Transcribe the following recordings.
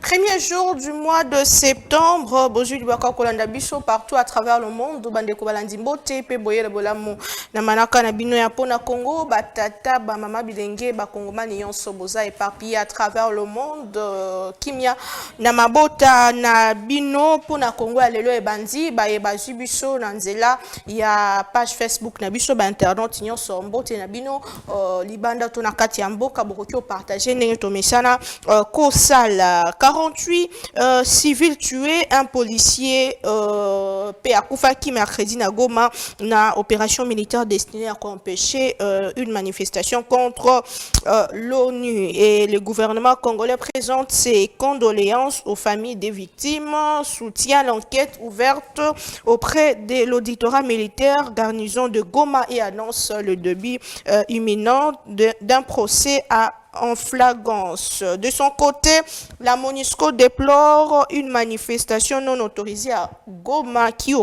Premier jour du mois de septembre, Bozu Baka Kolanda Biso partout à travers le monde, Bande Kobalandi Mbote, Pe Boye Bolamo, Namanaka Nabino Yapona Congo, Batata, Bamama Bilenge, Bakongoma Nyon Soboza éparpillé à travers le monde, Kimia, Namabota, Nabino, Pona Congo, Alelo et Bandi, Baye Bazu Biso, Nanzela, il y a page Facebook Nabiso, Internet, Nyon Sombote, Nabino, Libanda Tonakati Ambo, Kaborokio partagé, Nentomesana, Kosal, 48 civils tués, un policier Péakoufa qui mercredi na Goma na opération militaire destinée à empêcher une manifestation contre l'ONU. Et le gouvernement congolais présente ses condoléances aux familles des victimes, soutient l'enquête ouverte auprès de l'auditorat militaire garnison de Goma et annonce le début imminent d'un procès en flagrance. De son côté, la MONUSCO déplore une manifestation non autorisée à Goma qui a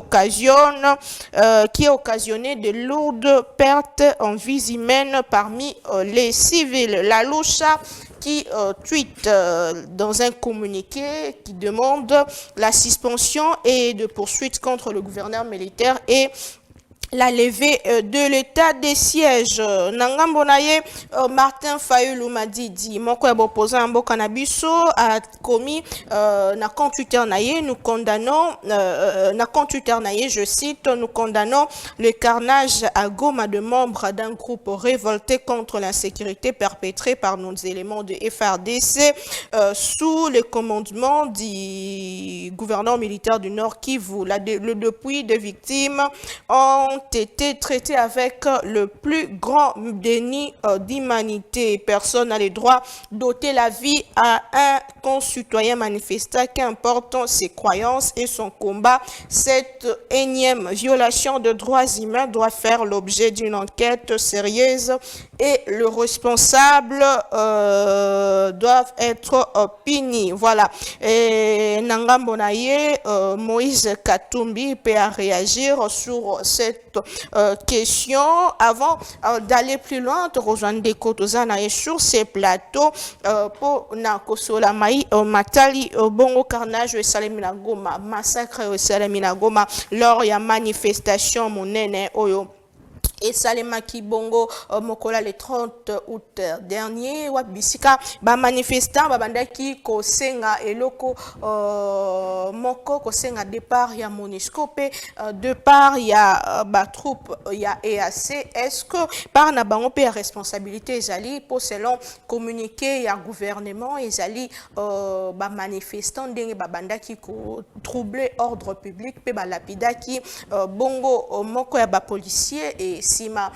occasionné de lourdes pertes en vies humaines parmi les civils. La Loucha qui tweet dans un communiqué qui demande la suspension et de poursuites contre le gouverneur militaire et la levée de l'état des sièges. Nangambonaye Martin Fayulu Madidi, mon collègue opposant Mboka Nabiso a commis na compte Twitter naye, nous condamnons na compte Twitter naye, je cite, nous condamnons le carnage à Goma de membres d'un groupe révolté contre l'insécurité perpétrée par nos éléments de FRDC sous le commandement du gouverneur militaire du Nord Kivu. Le depuis des victimes ont été traités avec le plus grand déni d'humanité. Personne n'a le droit d'ôter la vie à un concitoyen manifestant, qu'importe ses croyances et son combat. Cette énième violation de droits humains doit faire l'objet d'une enquête sérieuse et le responsable doivent être punis. Voilà. Et Nangambonaye, Moïse Katumbi peut réagir sur cette question. Avant d'aller plus loin, te rejoindre des Kotozana et sur ces plateaux pour Nakosola Maï, Matali, Bongo Carnage, et Salemina Goma, massacre et Salemina Goma, lors il y a manifestation, mon nene, Oyo. Et Salema Kibongo Mokola le 30 août dernier Wabisika ba manifestant babandaki kosenga eloko moko kosenga départ ya MONUSCO pe de part ya ba troupe ya EAC. Est-ce que par na bango pe responsabilité ezali pour selon communiqué ya gouvernement ezali ba manifestant ndenge babandaki ko troubler ordre public pe ba lapidaki bongo moko ya ba policier et sima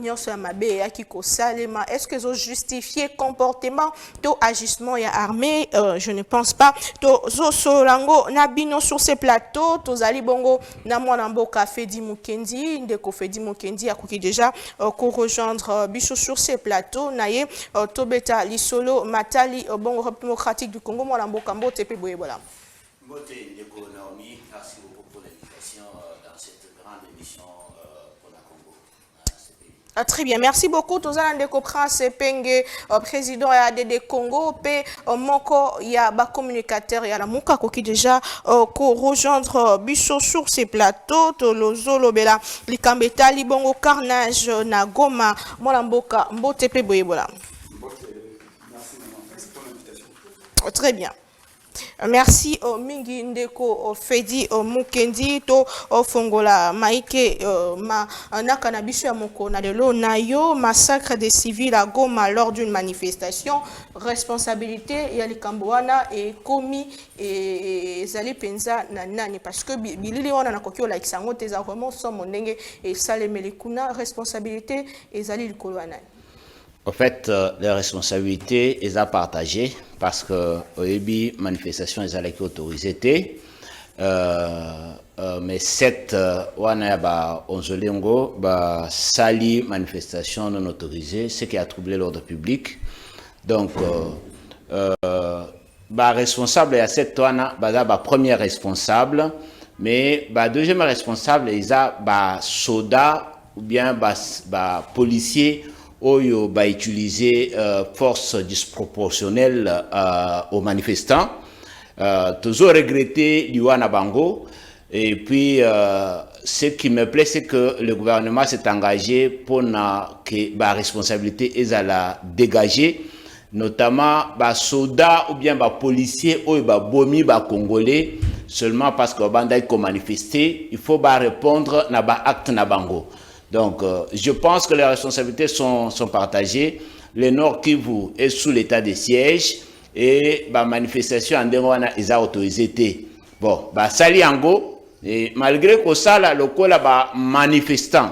nyonso ya mabe ya kiko salema. Est-ce que zo justifier comportement to agissement ya armée? Je ne pense pas. To zo solango na bino sur ces plateaux to zali bongo na mwana mboka Fedi Mukendi ndeko Fedi Mukendi akoki déjà ko rejoindre biso sur ces plateaux naye to beta lisolo matali bongo République démocratique du Congo mwana mboka mbote pe boye voilà. Mbote ndeko Naomi, merci beaucoup pour l'invitation dans cette grande émission. Très bien, merci beaucoup. Tozala ndeko Prince Penge, président ya ADD Congo, pe moko ya ba communicateur ya la muka koki déjà ko rejoindre biso sur ces plateaux tolozo lobela likambeta libongo carnage na Goma mona mboka mbote pe boyebola. Merci pour l'invitation. Très bien. Merci mingi ndeko Fedi Mukendi to fongola maike ma nakana biso ya moko na lelo na yo massacre des civils à Goma lors d'une manifestation. Responsabilité ya likambo wana et commis et zali penza na nani parce que bilili wana na koki ola kisango teza vraiment somo ndenge et salemeli kuna responsabilité ezali likolo wana. En fait, les responsabilités, elles sont partagées parce que au début, manifestation, elles allaient autorisées. Mais cette onzolengo, sali manifestation non autorisée, ce qui a troublé l'ordre public. Donc, bah responsable à cette toana bah premier responsable mais bah deuxième responsable ils a bah soda ou bien bah policier oyo bah utiliser force disproportionnelle aux manifestants toujours regretté Liwana Bango et puis ce qui me plaît c'est que le gouvernement s'est engagé pour que bah responsabilité est à la dégager notamment bah soda ou bien bah policier ou bah bomi bah congolais seulement parce que banda ko manifester il faut bah répondre na bah acte na bango donc je pense que les responsabilités sont partagées le Nord Kivu est sous l'état de siège et bah manifestation en déwana ils a autorisé bon bah sali ango et malgré que ça là lokola bah manifestant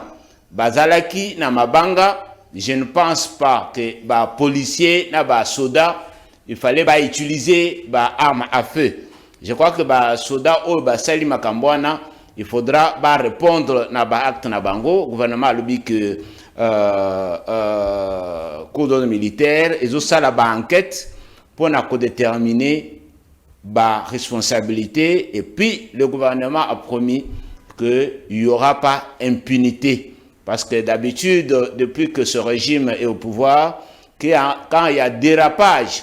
bazalaki na mabanga. Je ne pense pas que bah policier na bah soda il fallait bah utiliser bah arme à feu. Je crois que bah soda ou bah sali makambwana il faudra bah répondre na bah acte na bango gouvernement a dit que cordon militaire et ça la bah enquête pour na déterminer bah responsabilité et puis le gouvernement a promis que il y aura pas impunité. Parce que d'habitude, depuis que ce régime est au pouvoir, quand il y a dérapage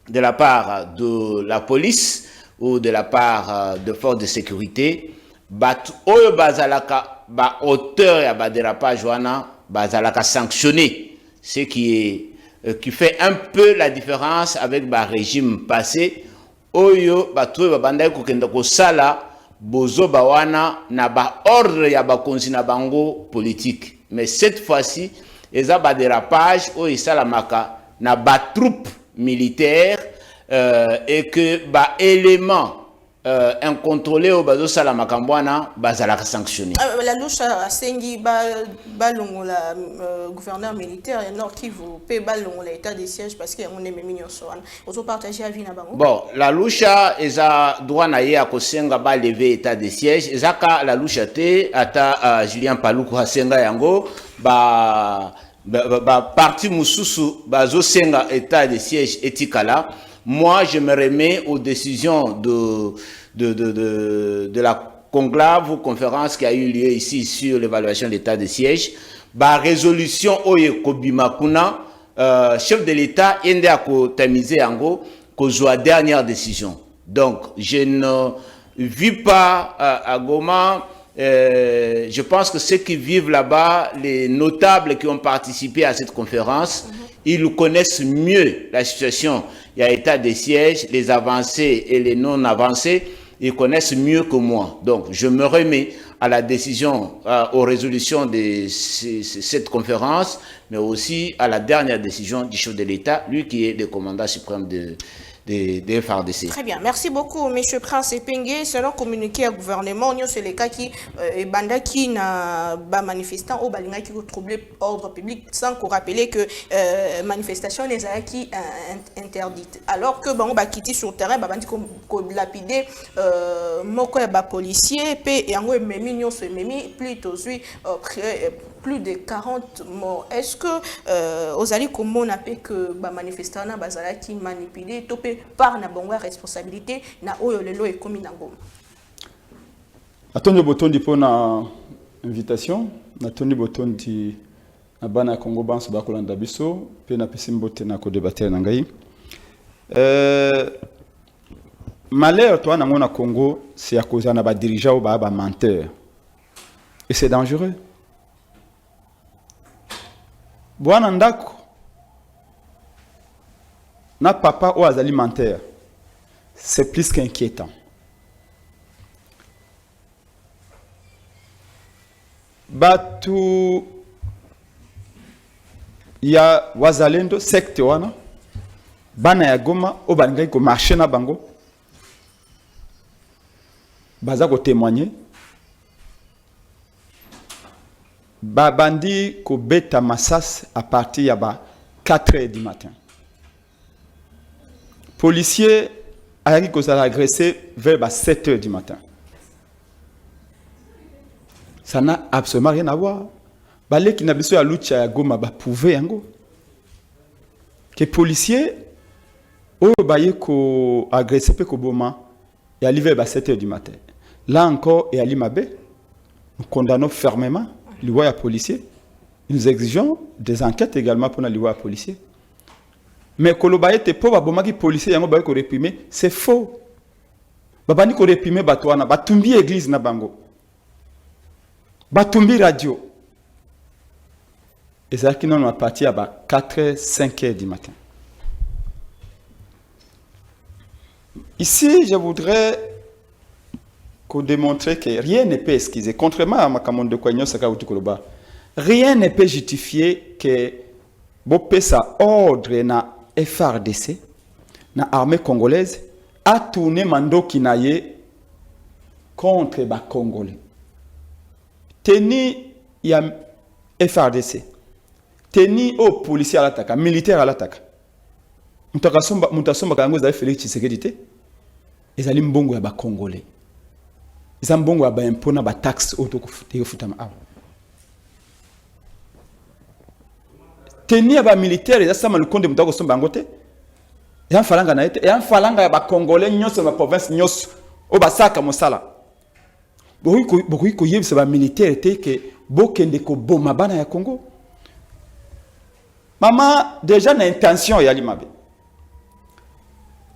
de la part de la police ou de la part de forces de sécurité, auteur de dérapage sanctionné, ce qui fait un peu la différence avec le régime passé. Bozo bawana na ba ordre ya ba konzina bango politique mais cette fois-ci ils a ba dérapage ou isalamaka na ba troupe militaire et que ba élément incontrôlé au bazo salamaka mbwana bazala sanctionné la louche a sengi balongo la gouverneur militaire Nord Kivu pe balongo la état de siège parce que on est même mignon soan auto partager avis na bango bon la loucha eza droit na ye akosenga ba lever état de siège ezaka la loucha te ata Julien Paluku asenga yango ba parti mususu bazo senga état de siège etikala. Moi, je me remets aux décisions de la conclave ou conférence qui a eu lieu ici sur l'évaluation de l'état de siège. Ba résolution oye kobimakuna chef de l'État ende ako tamiser yango kozwa dernière décision. Donc, je ne vis pas à Goma. Je pense que ceux qui vivent là-bas, les notables qui ont participé à cette conférence, ils connaissent mieux la situation. Il y a état de siège, les avancées et les non-avancées, ils connaissent mieux que moi. Donc, je me remets à la décision, aux résolutions de cette conférence, mais aussi à la dernière décision du chef de l'État, lui qui est le commandant suprême des FARDC. Très bien, merci beaucoup, M. Prince Epenge. Selon communiqué au gouvernement, c'est les cas qui banda qui n'a pas manifestant ou balinga qui troublé ordre public sans qu'on rappelle que manifestation les a qui interdite. Alors que bon bah quitter sur le terrain, bah bandi qu'on lapidé moko ya policier et en gros memi se memi plutôt plus de 40 morts. Est-ce que aux alliés comme on appelle que bah manifestants na bazala qui manipulé topé par na bonga responsabilité na oyo lelo et comme na Goma. Atoni botondi pour na invitation, atoni botondi na bana Congo banso ba kolanda biso pe na pesimbote na ko débattre na ngai. Malheur toi na mona Congo c'est à cause na ba dirigeant ou ba menteur. Et c'est dangereux. Bwana ndako na papa ou alimentaire, c'est plus qu'inquiétant. Batu ya wazalendo secte wana bana ya Goma o balingai ko marcher na bango baza ko témoigner babandi ko beta massas à partir ya ba 4h du matin. Policier a dit qu'on a agressé vers 7h du matin. Ça n'a absolument rien à voir. Balé qui n'a besoin à l'outil à Goma ba pouvait yango. Que policier baye ko agressé pe ko boma et arrivé à 7h du matin. Là encore et Ali Mabé, nous condamnons fermement les lois policiers. Nous exigeons des enquêtes également pour les lois policiers. Mais que le baye te po boma ki policier yango baye ko réprimer, c'est faux. Babani ko réprimer batwana, batumbi église na bango. Batumbi radio. Et c'est là qu'ils nous parti à 4h, 5h du matin. Ici, je voudrais démontrer que rien ne peut excuser. Contrairement à Makamon de Kouagnon Sakautukoloba, rien ne peut justifier que Bopesa ordre na FRDC, na armée congolaise, a tourné Mando Kinaye contre les Congolais. Teni ya FRDC. Teni aux policiers à l'attaque, militaires à l'attaque. Mutasomba kango za Félix Tshisekedi te. Ezali mbongo ya ba Congolais. Eza mbongo ya ba impona ba taxe auto kufutama awa. Teni ya ba militaires eza sama lukonde mutako somba ngote. Ya falanga na ete, ya falanga ya ba Congolais nyonso na province nyonso o basaka mosala. Bokuyi ko yebisa ba militaires te ke bokende ko boma bana ya Congo. Maman, déjà na intention ya limabe.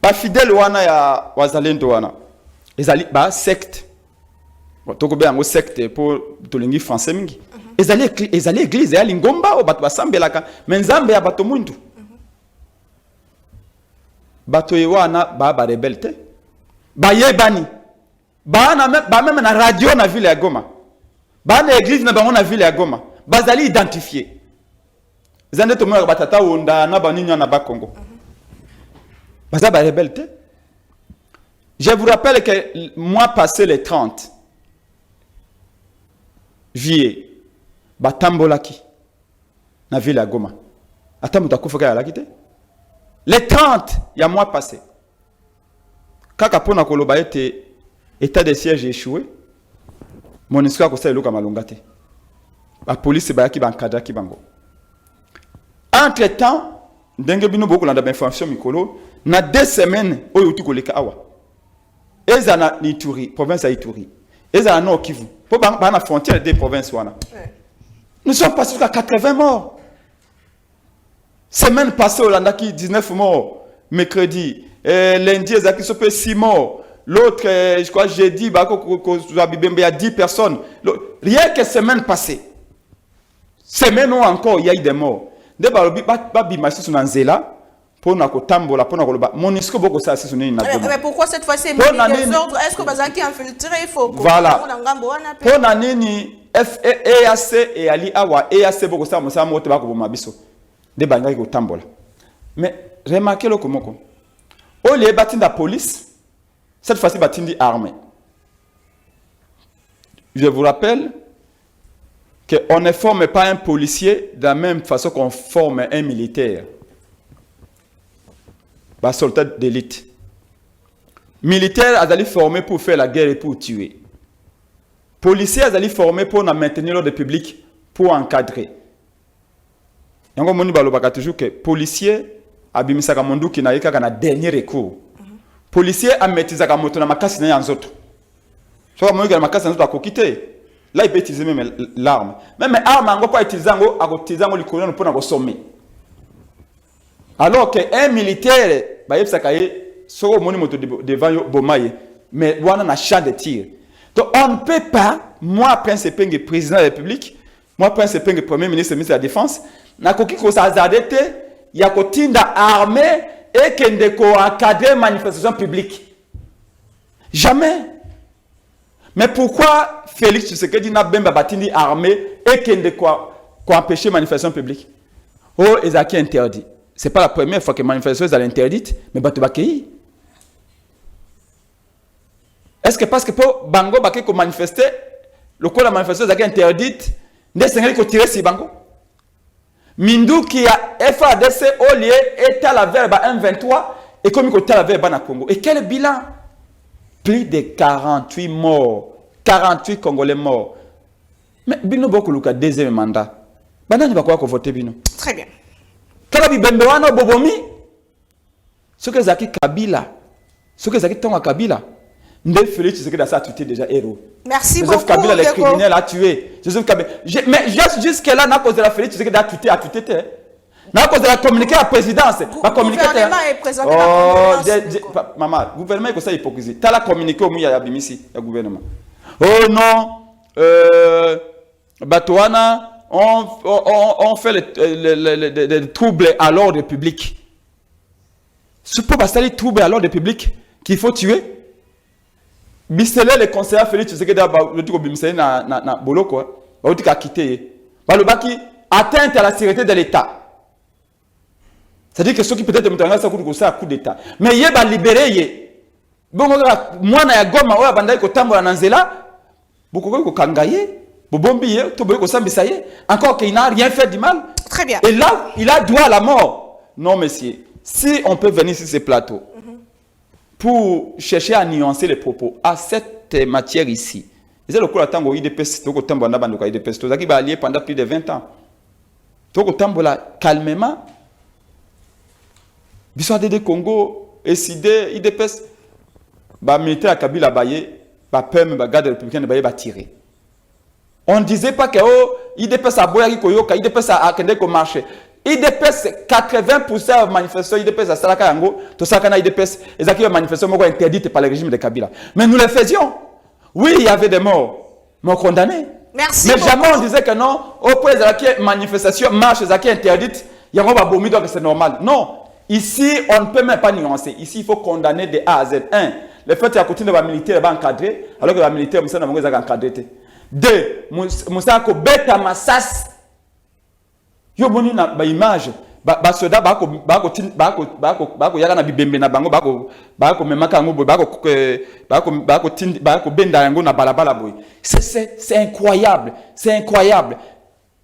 Ba fidèle wana ya wazalendo wana. Ezali ba secte. Toko be yango secte pour tolingi français mingi. Ezali église ya lingomba o bato basambelaka, mais nzambe ya bato mundu. Bato yewana ba rebelle. Ba yebani. Ba même na radio na ville ya Goma. Ba na église na bango na ville ya Goma. Bazali identifié. Zande to mo batata onda na baninyo na ba Congo. Baza ba rebelle. Je vous rappelle que mois passé le 30 juillet batambolaki na ville ya Goma. Atamu takufa ya lakite. Le 30 ya mois passé. Kaka pona koloba ete état de siège échoué. MONUSCO a kosala loka malongate. La police bayaki bankadra ki bango. Entre-temps, ndenge bino boko landa information mikolo, na 2 semaines oyo uti koleka awa. Eza na Ituri, province ya Ituri. Eza na Nord Kivu. Po ba na frontière des provinces wana. Nous sommes passés jusqu'à 80 morts. Semaine passée au landaki 19 morts. Mercredi, lundi ezaki sope 6 morts. L'autre, je crois jeudi, il y a 10 personnes. Rien que semaine passée. Semaine où encore il y a eu des morts. De balobi ba bimasi sur Nanzela pour na kotambola pour na koloba MONUSCO boko ça c'est sonné na Goma. Mais pourquoi cette fois-ci les ordres est-ce que bazaki infiltré il faut voilà. Pour na nini EAC et ali awa EAC boko ça mo moto ba ko boma biso. De banga ko tambola. Mais remarquez le komoko. O les batinda police cette fois-ci batindi armée. Je vous rappelle qu'on ne forme pas un policier de la même façon qu'on forme un militaire. Un soldat d'élite. Militaire, ils allaient former pour faire la guerre et pour tuer. Policier, ils allaient former pour maintenir l'ordre public, pour encadrer. Et on a toujours que policier, abimisaka mondu qui n'a qu'un dernier recours. Policier, a maîtrisaka moto na makasi na yanzoto. Soit moi na makasi na yanzoto akokite. Là, il peut utiliser même l'arme. Même l'arme, on ne peut pas utiliser le colonel pour nous sommer. Alors qu'un militaire, il y a devant Bomaye, mais on a un champ de tir. Donc, on ne peut pas, moi, Prince Penge, président de la République, moi, Prince Penge, premier ministre de la Défense, na koki ko sazadete, il y a kotinda armée et qu'il y a encadrer manifestation publique. Jamais. Mais pourquoi Félix Tshisekedi n'a pas battu armée et qu'il ne quoi empêcher manifestation publique? Oh, ils ont interdit. Ce n'est pas la première fois que les manifestations sont interdites, mais ils ont est-ce que parce que pour Bango Baké ko manifester, le coup la manifestation est interdite, ne s'engage que tirer si Bango. Mindu qui a FADC au lieu est à la verbe 1-23 et comme il est à la verbe à Congo. Et quel bilan? Plus de 48 morts, 48 Congolais morts. Mais Bino Boko Luka deuxième mandat. Banani va quoi voter Bino? Très bien. Kala bi Bembewana Bobomi. Ce que Zaki Kabila, ce que Zaki Tonga Kabila, ne Félix Tshisekedi a ça tué déjà héros. Merci Joseph beaucoup. Kabila, les criminels a tué. Joseph Kabila. Mais jusque-là, à cause de la Félix Tshisekedi a tué. À cause de la communiqué à la présidence. Le gouvernement est présenté dans la maman, le gouvernement est comme ça hypocrisie. Tu as la communiqué au milieu de le gouvernement. Oh non, Batouana, on fait les troubles à l'ordre public. C'est pas parce que les troubles à l'ordre public qu'il faut tuer. Bisele les conseillers Félix Tshisekedi le truc bimisele na boloko ba utika quitter ba le baki atteinte à la sécurité de l'état. C'est-à-dire que ceux qui peut-être mutanga ça coup d'état mais yé ba libérer yé bongo mwana ya Goma oya bandai ko tambola na nzela boko ko kangaye bobombi yé to boye ko sambisa yé encore qu'il n'a rien fait du mal. Très bien. Et là il a droit à la mort. Non monsieur, si on peut venir sur ces plateaux pour chercher à nuancer les propos à cette matière ici. C'est le coup de tango IDPS, toko tambo na bandoka IDPS, to zaki ba allié pendant plus de 20 ans. Toko tambo la calmement. Biso de Congo, SID, IDPS, ba militaire à Kabila baye, ba PEM, ba garde républicaine baye ba tirer. On ne disait pas que oh IDPS a boya ki koyoka, IDPS a kende ko marcher. IDPS 80% manifestants IDPS à Salaka Yango, tout ça quand IDPS, les acquis manifestants sont interdits par le régime de Kabila. Mais nous les faisions. Oui, il y avait des morts, mais on condamnait. Merci. Mais jamais on disait que non, au point de la manifestation, marche, les acquis interdites, il y a un bombi donc c'est normal. Non, ici on ne peut même pas nuancer. Ici il faut condamner de A à Z. 1. Le fait qu'il y a continué de militaire va encadrer, alors que la militaire Moussa n'a pas encadré. 2. Moussa ko beta massas. Yo boni na ba image ba soda ba ko yaka na bibembe na bango ba ko memaka ngo ba ko benda yango na balabala boy. C'est incroyable, c'est incroyable.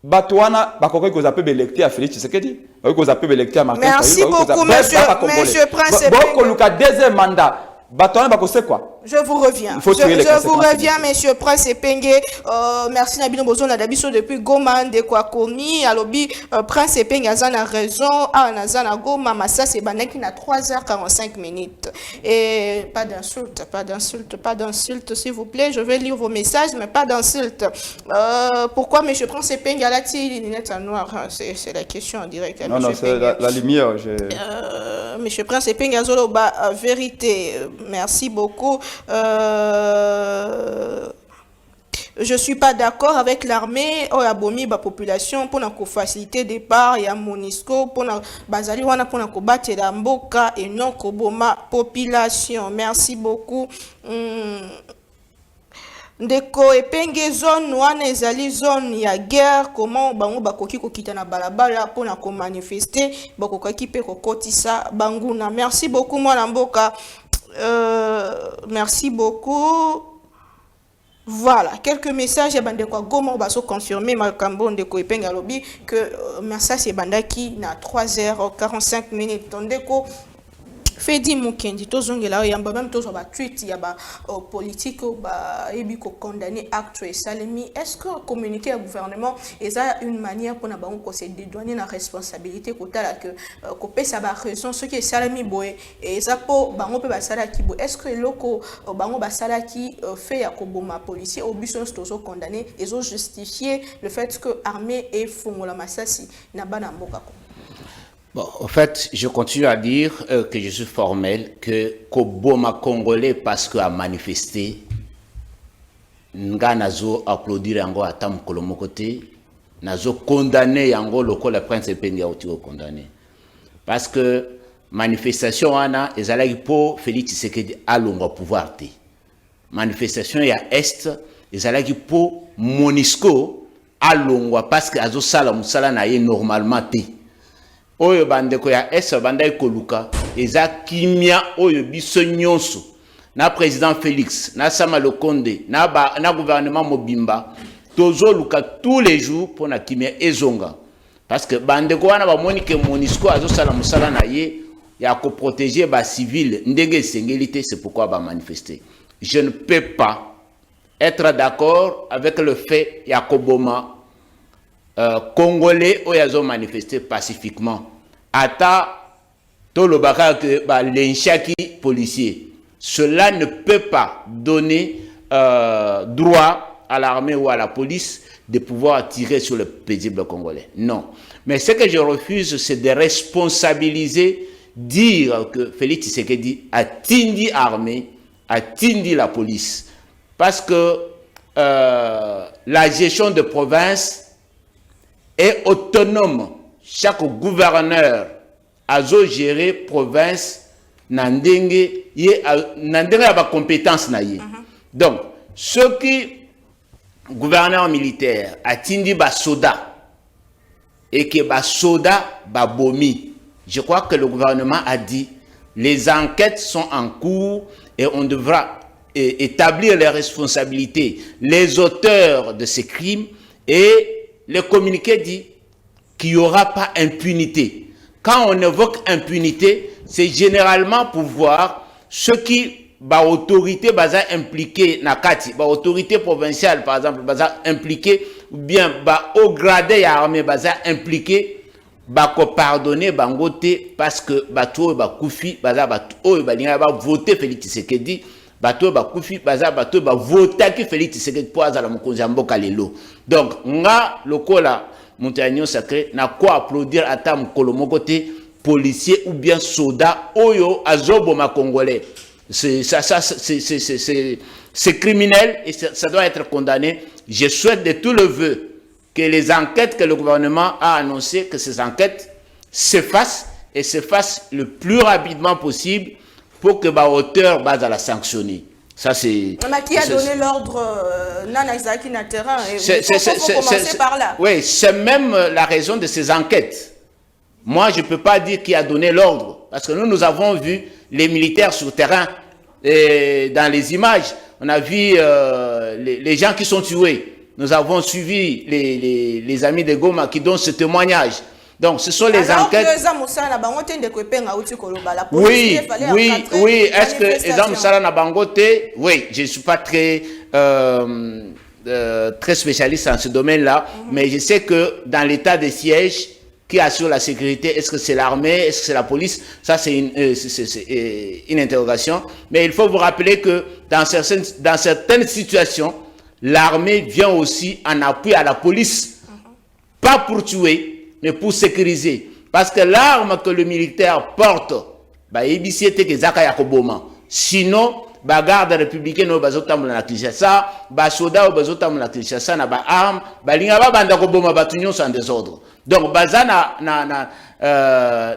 Batouana ba ko zapper électeur à Félix Tshisekedi, ba ko zapper électeur à Martin. Merci beaucoup monsieur Prince. Boko luka deuxième mandat. Batouana ba ko c'est quoi? Je vous reviens. Je vous reviens, monsieur Prince Epenge. Merci Nabino Bozo Nadabiso depuis Goma de Kwakomi. Alobi Prince Epenge a raison. Nazana Goma Massa c'est banaki na 3h45 minutes. Et pas d'insulte, s'il vous plaît. Je vais lire vos messages, mais pas d'insulte. Pourquoi monsieur Prince Epenge a-t-il les lunettes en noir? C'est la question en direct. Non, c'est la lumière. Monsieur Prince Epenge a vérité. Merci beaucoup. Je suis pas d'accord avec l'armée ou la bomi ba population pour la faciliter départ et à Monisco pour la bazali wana pour la combattre la mboka et non koboma population. Merci beaucoup. Ndeko Epenge zone wana ezali zone ya guerre comment bango bakoki kokita na balabala pour na ko manifester bakoki pe kokotisa banguna. Merci beaucoup mwana mboka. Merci beaucoup. Voilà, quelques messages. Bande quoi Goma va se confirmer Malkambo de Koepeng Alobi que merci c'est bandaki na 3h45 minutes. Ndeko Fedi Mukendi tozongela yamba même tozo ba tweet ya ba politique ba ebiko condamner acte salemi. Est-ce que communiquer au gouvernement est une manière pour na bango ko se dédouaner na responsabilité ko tala que ko pesa ba raison ce qui est salemi boy et ça po bango pe ba sala ki bo. Est-ce que loko bango ba sala ki fait ya ko boma policier au but tozo condamner et ont justifié le fait que armée et fongola masasi na bana mboka ko. Bon, en fait, je continue à dire que je suis formel, que Koboma Congolais, parce qu'il a manifesté, nga nazo applaudir yango atam kolomo côté, nazo condamné yango loko le prince Epenge auti condamné. Parce que manifestation wana ezalaki po Félix Tshisekedi alonga pouvoir te. Manifestation ya est ezalaki po Monisco alongwa parce que azo sala musala na ye normalement te. Oyo bandeko ya esa bandai koluka eza kimia oyo biso nyonso na président Félix na Sama Lokonde na gouvernement Mobimba tozo luka tous les jours pour na kimia ezonga parce que bandeko wana ba monike Monisco azo sala musala na ye ya ko protéger ba civil ndenge sengelité, c'est pourquoi ba manifester. Je ne peux pas être d'accord avec le fait ya koboma Congolais où ils ont manifesté pacifiquement. Ata tout le baka que l'inchaki policier. Cela ne peut pas donner droit à l'armée ou à la police de pouvoir tirer sur le paisible Congolais. Non. Mais ce que je refuse, c'est de responsabiliser, dire que Félix Tshisekedi a tindi armée, a tindi la police. Parce que la gestion de province est autonome. Chaque gouverneur a géré province nandenge a compétence na ye. Donc ceux qui gouverneur militaire a tindi ba soda et que ba soda ba bomi, je crois que le gouvernement a dit les enquêtes sont en cours et on devra établir les responsabilités, les auteurs de ces crimes, et le communiqué dit qu'il n'y aura pas impunité. Quand on évoque impunité, c'est généralement pour voir ceux qui, autorité impliquée, autorité provinciale par exemple, impliquée, ou bien au gradé armé impliqué, pardonner bangote parce que bato koufi voter Félix Tshisekedi, bato koufi voter qui Félix Tshisekedi pour azala mokonzi mboka lelo. Donc nga lokola montagne sacré na quoi applaudir ata mokolo moko te policier ou bien soldat oyo azoboma congolais. C'est criminel et ça doit être condamné. Je souhaite de tout le vœu que les enquêtes que le gouvernement a annoncées, que ces enquêtes s'effacent et s'effacent le plus rapidement possible pour que l'auteur base à la sanctionner. Ça c'est. Qui a donné l'ordre Nana Isaki na terrain. Il faut commencer par là. Oui, c'est même la raison de ces enquêtes. Moi, je ne peux pas dire qui a donné l'ordre parce que nous avons vu les militaires sur le terrain et dans les images. On a vu les gens qui sont tués. Nous avons suivi les amis de Goma qui donnent ce témoignage. Donc, ce sont les enquêtes. Oui, est-ce que Eza Moussala Nabangote, oui, je ne suis pas très spécialiste en ce domaine-là, mais je sais que dans l'état de siège, qui assure la sécurité, est-ce que c'est l'armée, est-ce que c'est la police? Ça, c'est une interrogation. Mais il faut vous rappeler que dans certaines situations, l'armée vient aussi en appui à la police, pas pour tuer, mais pour sécuriser. Parce que l'arme que le militaire porte, sinon, garde républicaine au bazotam la Kinshasa, soda au bazotam la Kinshasa na ba arme, linga ba banda ko boma batunyo sans désordre. Donc bazana na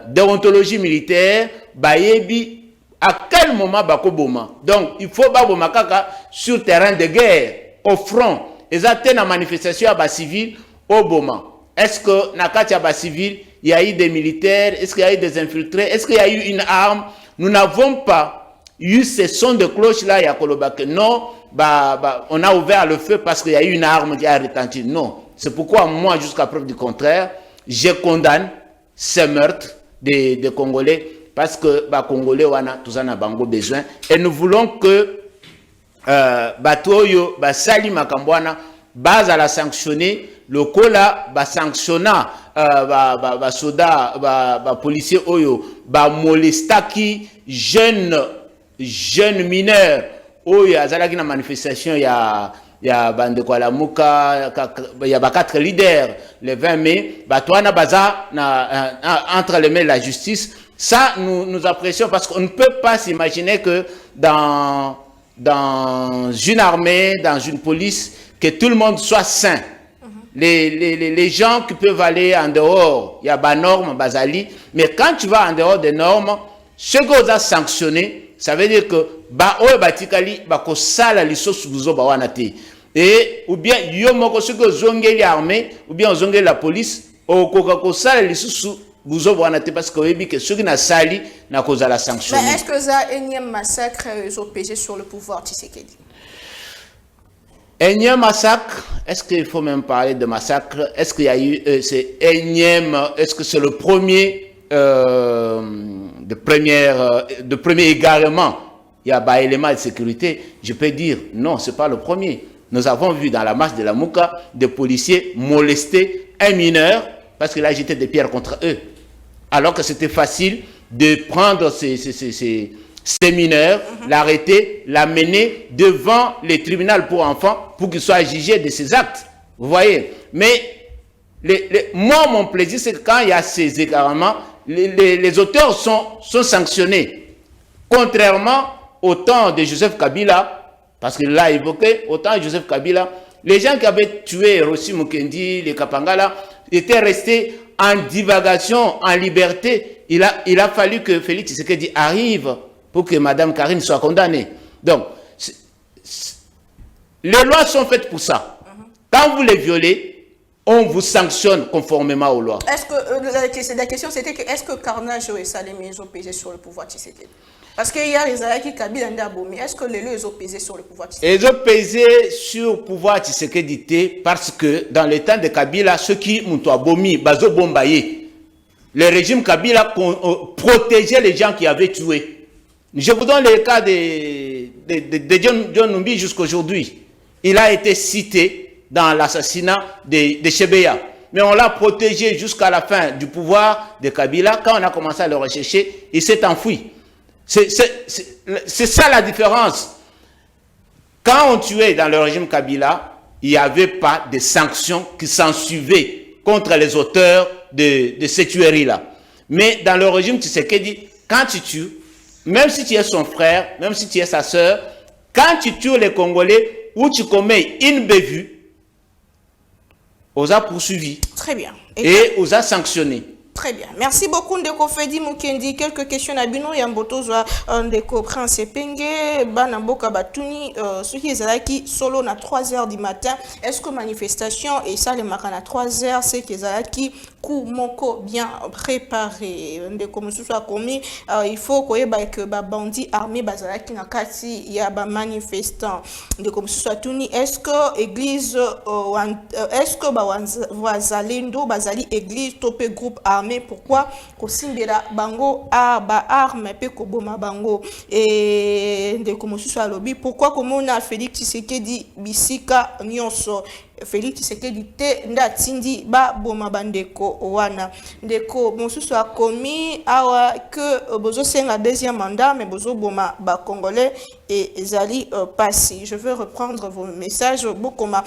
déontologie militaire, yebi à quel moment bako boma. Donc il faut ba boma kaka sur terrain de guerre, au front. Et ça na manifestation à bas civil au boma. Est-ce que na kati à bas civil, il y a eu des militaires, est-ce qu'il y a eu des infiltrés, est-ce qu'il y a eu une arme? Nous n'avons pas eu ce son de cloche là, il y a Kolobake. Non, on a ouvert le feu parce qu'il y a eu une arme qui a retenti. Non. C'est pourquoi moi, jusqu'à preuve du contraire, je condamne ce meurtre des Congolais parce que Congolais, tous en a besoin. Et nous voulons que Batoyo, Sali Makambwana, base à la sanctionner, le Kola, sanctionna, soda, policier Oyo, molestaki, jeune mineur, il y a une manifestation, il y a bande kwa la muka, il y a 4 leaders le 20 mai, entre les mains de la justice. Ça, nous apprécions parce qu'on ne peut pas s'imaginer que dans une armée, dans une police, que tout le monde soit sain. Les gens qui peuvent aller en dehors, il y a des normes, Bazali, mais quand tu vas en dehors des normes, ce qu'on a sanctionné, ça veut dire que et ou bien yomoko ce que zongeli armée ou bien zongeli la police au kokakosala lisusu buzobanate parce que ceux qui na sali na cause la sanction. Mais est-ce que ça énième massacre ils ont pesé sur le pouvoir Tshisekedi? Énième massacre, est-ce qu'il faut même parler de massacre? Est-ce qu'il y a eu c'est énième, est-ce que c'est le premier de premier égarement? Il y a des éléments de sécurité. Je peux dire non, c'est pas le premier. Nous avons vu dans la marche de la Mouka des policiers molester un mineur parce qu'il a jeté des pierres contre eux. Alors que c'était facile de prendre ces mineurs, l'arrêter, l'amener devant les tribunaux pour enfants pour qu'ils soient jugés de ces actes. Vous voyez? Mais moi, mon plaisir, c'est que quand il y a ces égarements, les auteurs sont sanctionnés. Contrairement au temps de Joseph Kabila, parce qu'il l'a évoqué, au temps de Joseph Kabila, les gens qui avaient tué Rossi Mukendi, les Kapangala, étaient restés en divagation, en liberté. Il a fallu que Félix Tshisekedi arrive pour que Mme Karine soit condamnée. Donc, les lois sont faites pour ça. Quand vous les violez, on vous sanctionne conformément aux lois. Est-ce que la question c'était que est-ce que Carnage et Salémé ont pesé sur le pouvoir Tshisekedi? Parce qu'il y a les Alaki Kabila Ndabomi. Est-ce que les lois ont pesé sur le pouvoir Tshisekedi? Ils ont pesé sur le pouvoir Tshisekedi parce que dans le temps de Kabila, ceux qui m'ont abomi, Bazo Bombaye, le régime Kabila protégeait les gens qui avaient tué. Je vous donne le cas de John Numbi jusqu'aujourd'hui. Il a été cité dans l'assassinat de Chebeya. Mais on l'a protégé jusqu'à la fin du pouvoir de Kabila. Quand on a commencé à le rechercher, il s'est enfoui. C'est ça la différence. Quand on tuait dans le régime Kabila, il n'y avait pas de sanctions qui s'en suivaient contre les auteurs de ces tueries-là. Mais dans le régime Tshisekedi, quand tu tues, même si tu es son frère, même si tu es sa sœur, quand tu tues les Congolais ou tu commets une bévue, on a poursuivi. Très bien. Et on a sanctionné. Très bien. Merci beaucoup, Ndeko Fedi Mukendi. Quelques questions à Bino Yamboto, Ndeko Prince Penge, Banamboka Batuni, ce qui est qui solo à 3h du matin. Est-ce que manifestation et ça, les marins à 3h, c'est qu'ils qui coup moko bien préparé. Ndeko Mususu a commis, il faut que bandits armés bazalaki na kati il y a ba manifestants. Ndeko Mususu a tuni. Est-ce que église, est-ce que Wazalendo bazali église topé groupe armé? Pourquoi kosimbela bango a ba arme pe koboma bango et ndeko mosusu alobi pourquoi komona Félix Tshisekedi bisika nyonso Félix Tshisekedi te ndatindi ba boma bandeko wana ndeko mosusu a commis awa que bozo senga deuxième mandat mais bozo boma ba congolais et ezali passé. Je veux reprendre vos messages bokoma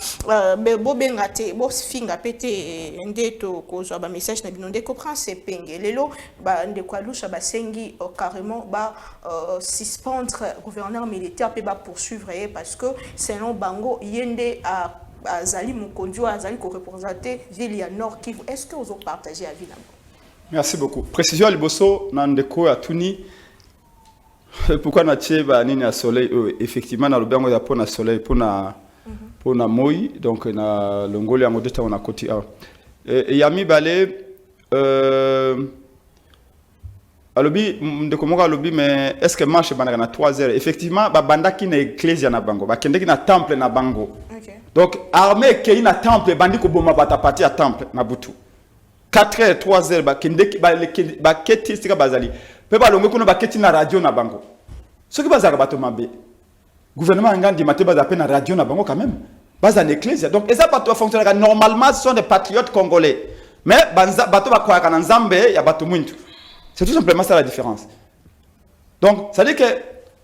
bo bengate bo finga pété ndeto kozwa ba message na bino ndeko Prince Penge lelo ba ndeko alusha basengi carrément ba suspendre gouverneur militaire pe ba poursuivre parce que selon bango yende a Azali Mukonjo, Azali ko représenter ville ya Nord Kivu. Est-ce que vous avez partagé à Vinamo? Merci beaucoup. Précision à Liboso, Nandeko à Tuni. Pourquoi na tcheba nini à soleil? Effectivement, na lubango ya pona soleil, pona moi, donc na longoli ya modeta on a côté A. Et yami balé, alobi ndeko moka alobi mais est-ce que marche bandaka na 3h? Effectivement, ba bandaki na église na bango, ba kendeki na temple na bango. Donc, armée qui est na temple, bandi ko boma bata parti à temple na butu. 4h, 3h, ba kendeki ba keti sika bazali. Pe ba longo kuna ba keti na radio na bango. Ce qui bazaka bato mabe. Gouvernement ngandi maté baza pe na radio na bango quand même. Baza na église. Donc, et ça bato fonctionner normalement ce sont des patriotes congolais. Mais bato ba kwa kana nzambe ya bato mwintu. C'est tout simplement ça la différence. Donc, ça dit que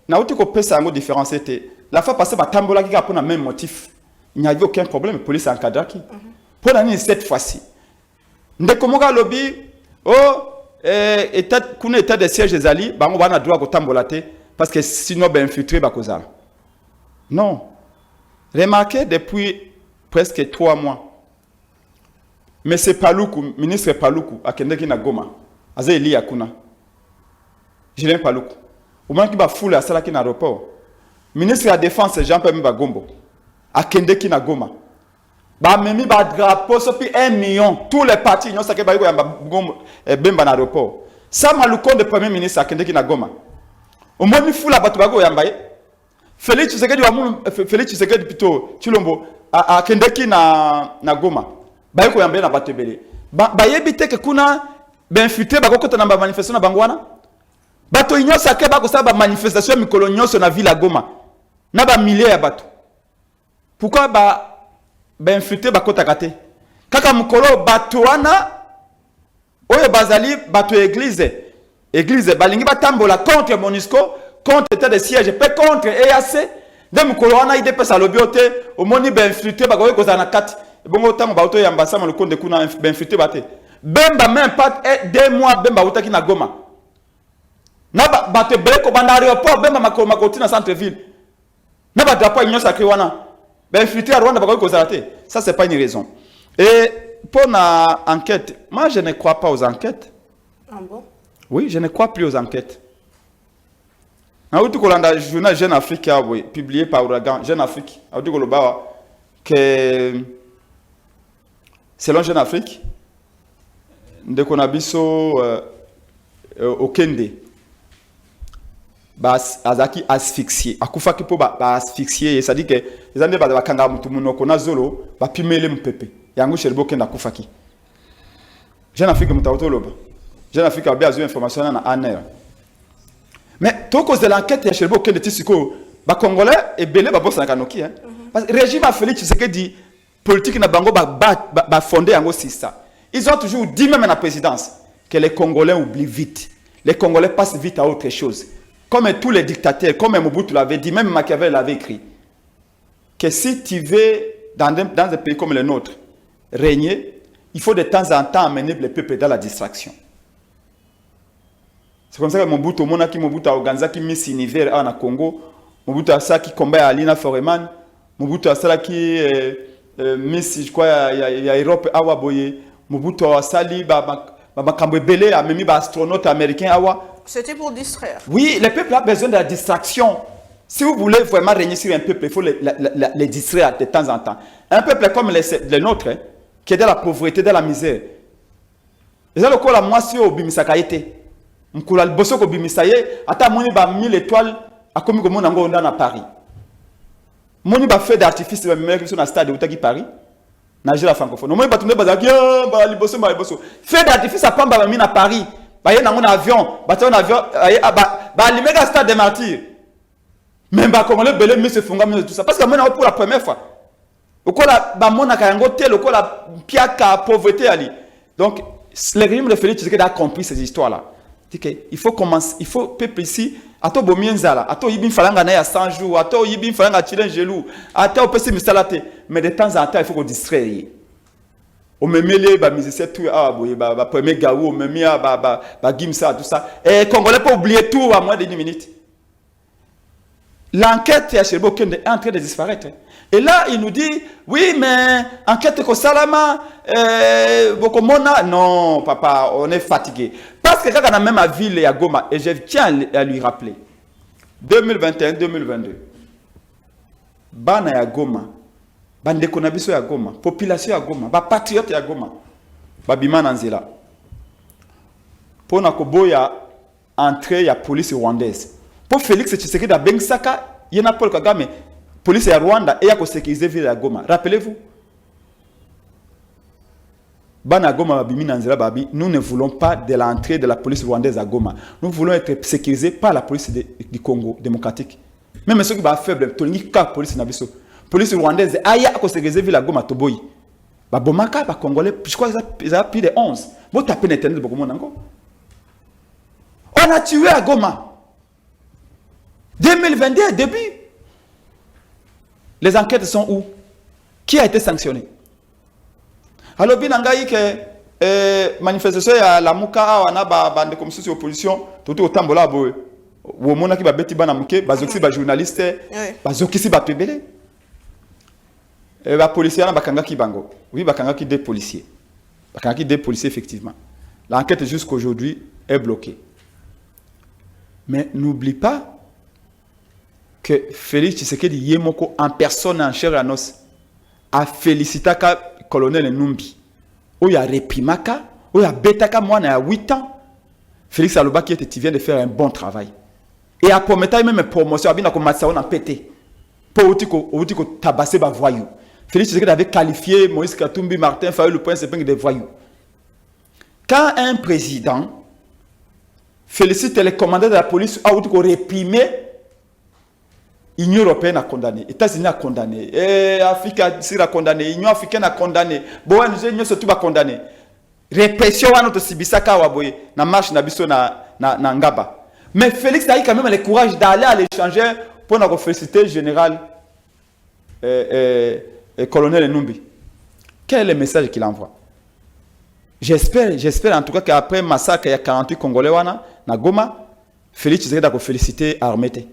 na uti ko pesa ngo différence était la fois passée ba tambola ki pour na même motif. Il n'y avait aucun problème, la police a encadré qui. Pour l'année cette fois-ci. Ndekomoka lobby, état de siège des alliés, on va droit au tambolate parce que sinon ben infiltré bakoza. Non. Remarquez depuis presque 3 mois. Mais c'est Paluku, ministre Paluku, à Kendeki na Goma. Aze Eli Akuna. Julien Paluku. Au moment qui va fouler à Salaki na aéroport. Ministre de la Défense Jean-Pierre Mbagombo. À Kendeki na Goma. Ba memi ba drapeau sopi 1 million. Tous les partis nyonso ke ba yiko ya bemba na aéroport. Ça maluko de premier ministre à Kendeki na Goma. Au moins mi fula batu bago ya mbaye. Félix Tshisekedi plutôt Chilombo à Kendeki na Goma. Ba yiko ya mbaye na batu ebele. Ba yebite ke kuna ben futé ba kokota na ba manifestation na bangwana. Bato nyonso ke ba ko sa ba manifestation mikolo nyonso na ville ya Goma. Na ba milliers ya batu. Pourquoi ben futé bakota kate kaka mukolo batuana oyo bazali batu église Église balingi batambola contre MONUSCO, contre état de siège, pe contre EAC. Dem kolona ide pesa lobiote, omoni ben infiltré ba ko za na kati. Bongo tango ba auto yamba sama le compte de kuna ben infiltré bate. Bemba même pas 2 mois bemba utaki na Goma. Na ba te breko banda aéroport bemba makoti na centre ville. Na ba drapeau union sacré wana. Ben infiltré à Rwanda ba ko za raté. Ça c'est pas une raison. Et pour la enquête, moi je ne crois pas aux enquêtes. Ah bon? Oui, je ne crois plus aux enquêtes. En outre, quand le journal Jeune Afrique a publié par Ouragan, Jeune Afrique, que selon Jeune Afrique, de qu'on a biso au Kende, azaki asphyxié, akufa kipo asphyxié, ça dit que les années ba kanga mutu munoko na zolo ba pimele mpepe. Yango sherbo kenda kufaki. Jeune Afrique mutaoto loba. Jeune Afrique a bien des informations en ANR. Mais tout cause de l'enquête, il y a chez beaucoup de tisiko, les Congolais et belé ba boss na kanoki hein. Parce que le régime a Félix Tshisekedi politique na bango ba fondé en ça. Ils ont toujours dit même à la présidence que les Congolais oublient vite. Les Congolais passent vite à autre chose. Comme tous les dictateurs, comme Mobutu l'avait dit, même Machiavel l'avait écrit, que si tu veux dans un pays comme le nôtre régner, il faut de temps en temps amener le peuple dans la distraction. C'est comme ça que Mobutu a organisé Miss Univers en Congo, Mobutu a ça qui combat à Lina Foreman, Mobutu a ça qui Miss, je crois, il y a Europe Awa Boye, Mobutu a sali Belé a même astronaute américain Awa. C'était pour distraire. Oui, le peuple a besoin de la distraction. Si vous voulez vraiment régner sur un peuple, il faut les distraire de temps en temps. Un peuple comme le nôtre, qui est dans la pauvreté, dans la misère. Et ça, le coup, la moitié au Bimisakaïté. Mkoula bosso ko bimisaye ata moni ba 1000 étoiles akomi ko mona ngo na Paris. Moni ba feu d'artifice ba mère qui sont na stade utaki Paris. Na jela francophone. Moni ba tunde ba za bien ba liboso ba liboso. Feu d'artifice a pamba ba mi na Paris. Ba ye na mon avion, ba ta na avion ba limeka stade des martyrs. Même ba comme le belé mi se funga mi tout ça parce que moi pour la première fois. Okola ba mona ka ngo tel okola piaka pauvreté ali. Donc le régime de Félix Tshisekedi a compris ces histoires là. Il faut commencer, il faut peuple ici, ato bomienzala, ato yibin falanga na ya 100 jours, ato yibin falanga chilen gelou, ato pesi misalate, mais de temps en temps il faut qu'on distraire. On me mêle ba musicien tout ba premier gaou, on me met ba gimsa tout ça. Et Congolais pas oublier tout à moins de 10 minutes. L'enquête est en train de disparaître. Et là, il nous dit, oui, mais enquête ko salama, bokomona, non, papa, on est fatigué. Parce que quand on a même à ville et à Goma, et je tiens à lui rappeler, 2021-2022, bana ya Goma, bande konabiso ya Goma, population ya Goma, ba patriote ya Goma, babima nanzela. Pour na koboya entrée ya police rwandaise. Pour Félix Tshisekedi da Bengsaka, yena Paul Kagame, police ya Rwanda et ya ko sécuriser ville ya Goma. Rappelez-vous. Bana Goma babimi nanzela babi, nous ne voulons pas de l'entrée de la police rwandaise à Goma. Nous voulons être sécurisés par la police du Congo démocratique. Même ceux qui sont faibles, tolingi ka police na biso. Police rwandaise aya ko sécuriser ville ya Goma toboyi. Ba bomaka ba congolais, je crois qu'ils ont plus de 11. Bon taper internet beaucoup monde encore. On a tué à Goma. 2022 début. Les enquêtes sont où? Qui a été sanctionné? Alors, bien que manifestation ya la muka wana bande comme socio opposition tout au tambola boy. Wo mona ki ba beti bana muke bazoksi ba journaliste bazokisi ba tebele. Ba policier na bakanga ki bango. Oui, bakanga ki des policiers. Bakanga ki des policiers effectivement. L'enquête jusqu'aujourd'hui est bloquée. Mais n'oublie pas que Félix Tshisekedi Yemoko en personne en chair et en os a félicité le colonel Numbi. Il y a réprimaka, il y a betaka moi il y a 8 ans. Félix Aloba qui était, tu viens de faire un bon travail. Et à promettre même promotion, il y a un pété. Pour outiko tabasser ba voyou. Félix Tshisekedi avait qualifié Moïse Katumbi, Martin Fayulu, le prince de voyous. Quand un président félicite les commandants de la police à réprimer, l'Union européenne a condamné, les États-Unis a condamné, l'Afrique a condamné, l'Union africaine a condamné, l'Union surtout a condamné. Répression à notre Sibisaka Waboye, na marche na biso na na Ngaba. Mais Félix a eu quand même le courage d'aller à l'échanger pour nous féliciter le général colonel Numbi. Quel est le message qu'il envoie? J'espère en tout cas qu'après le massacre, il y a 48 Congolais na Goma, Félix Tshisekedi a félicité Armété.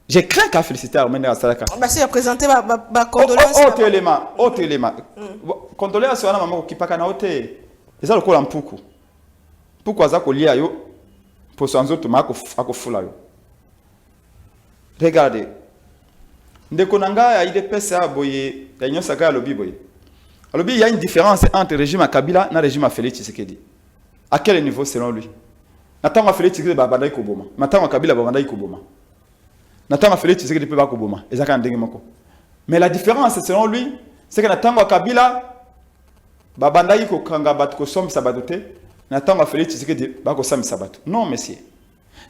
Je crains qu'à féliciter Armété à Salaka. Si il a présenté ma condolence. Autre élément. Condoléances à maman qui pas na hôtel. Et ça le cola mpuku. Pourquoi ça ko lia yo pour sans autre mako akofula yo. Regardez. Ndeko nanga ya IDPS a boye, ya nyosa ga lobi boye. Alors, il y a une différence entre le régime à Kabila et le régime à Félix Tshisekedi. À quel niveau selon lui? Nathan a Félix Tshisekedi babandai Koboma. Nathan a Kabila babandai Koboma. Nathan a Félix Tshisekedi peut pas Koboma. Mais la différence selon lui, c'est que Nathan a Kabila babandai Kanga Batko Som Sabadote. Nathan a Félix Tshisekedi Bako Sam Sabato. Non, monsieur.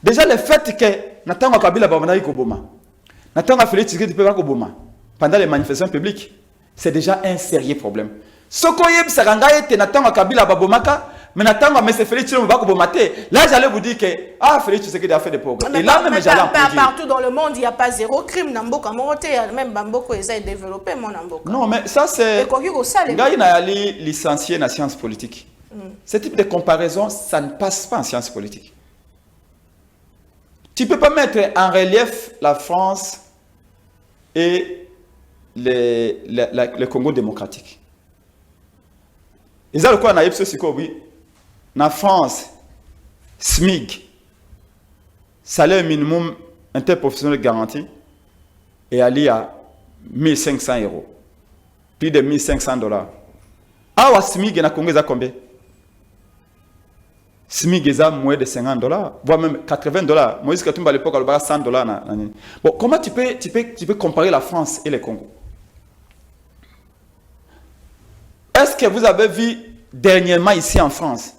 Déjà, le fait que Nathan a Kabila babandai Koboma. Nathan a Félix Tshisekedi peut pas Koboma. Pendant les manifestations publiques. C'est déjà un sérieux problème. Ce qu'on y a, c'est que Nathan Kabila Babomaka, mais Nathan a Félix Tshisekedi. Là, j'allais vous dire que Félix Tshisekedi a fait des progrès. Et là, même j'allais partout dans le monde, il n'y a pas zéro crime. Namboka Morote, même Bamboko essaie de développer mon Namboka. Non, mais ça, c'est. Il a licencié dans la science politique. Ce type de comparaison, ça ne passe pas en science politique. Tu ne peux pas mettre en relief la France et le Congo démocratique. Ils ont le quoi en France, SMIC, salaire minimum interprofessionnel garanti, et aller à 1500 €. Plus de 1500 $. Ah, SMIC, il y a Congo, combien? SMIC, il y a moins de 50 $, voire même 80 $. Moïse Katumba à l'époque, il y a 100 $. Bon, comment tu peux comparer la France et le Congo? Est-ce que vous avez vu dernièrement ici en France,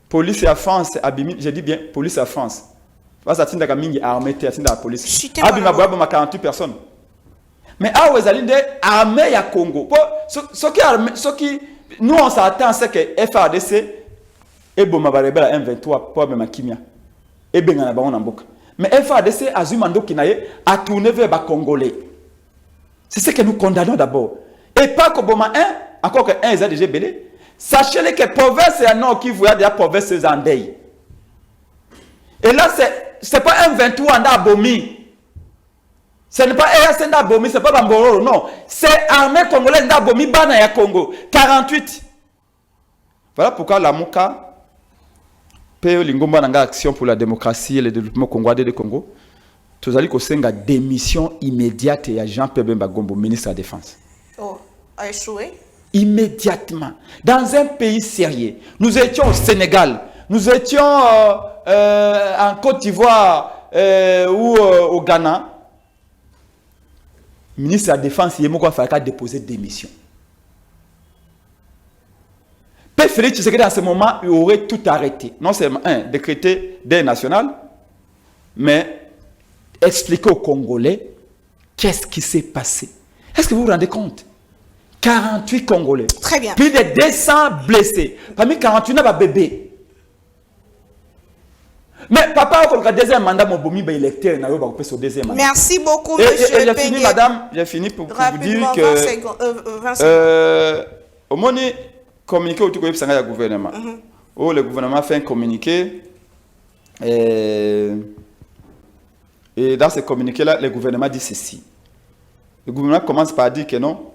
police à France, je dis bien police à France, parce que la armée, la police, abima 48 personnes. Mais à Ouezalinde, armée à Congo. Ce qui nous on s'attend, c'est que FARDC et Bomabarebel à M23 pour même Kimia et Bengana Baon Namboka. Mais FARDC a Zumando Kinaye a tourné vers les Congolais. C'est ce que nous condamnons d'abord. Et pas que Boma 1, encore que 1 ils ont déjà belé. Sachez que province et un nom qui voit de la province Zandei. Et là, ce n'est pas un 23 en Abomi. Ce n'est pas RSN d'Abomi, ce n'est pas Bamboro, non. C'est armée congolaise d'Abomi, Bana ya Congo. 48. Voilà pourquoi la Mouka, P.O. Lingomba Nanga Action pour la démocratie et le développement congolais de Congo, tous allez qu'on senga démission immédiate à Jean-Pierre Bemba Gombo, ministre de la Défense. Oh, a échoué? Immédiatement. Dans un pays sérieux. Nous étions au Sénégal, nous étions en Côte d'Ivoire ou au Ghana. Le ministre de la Défense, il a déposé démission. Félix Tshisekedi, dans ce moment, il aurait tout arrêté. Non seulement, décréter deuil national, mais expliquer aux Congolais qu'est-ce qui s'est passé. Est-ce que vous vous rendez compte? 48 Congolais. Très bien. Plus de 200 blessés. Parmi 48, il y a des bébés. Mais papa, il y a un deuxième mandat, mon bomi, il est électeur, il y a un deuxième mandat. Merci beaucoup, monsieur. Et j'ai fini, madame, j'ai fini pour vous dire que. 20 secondes. Au moins, communiqué au gouvernement. Oh, le gouvernement fait un communiqué. Et dans ce communiqué-là, le gouvernement dit ceci. Le gouvernement commence par dire que non.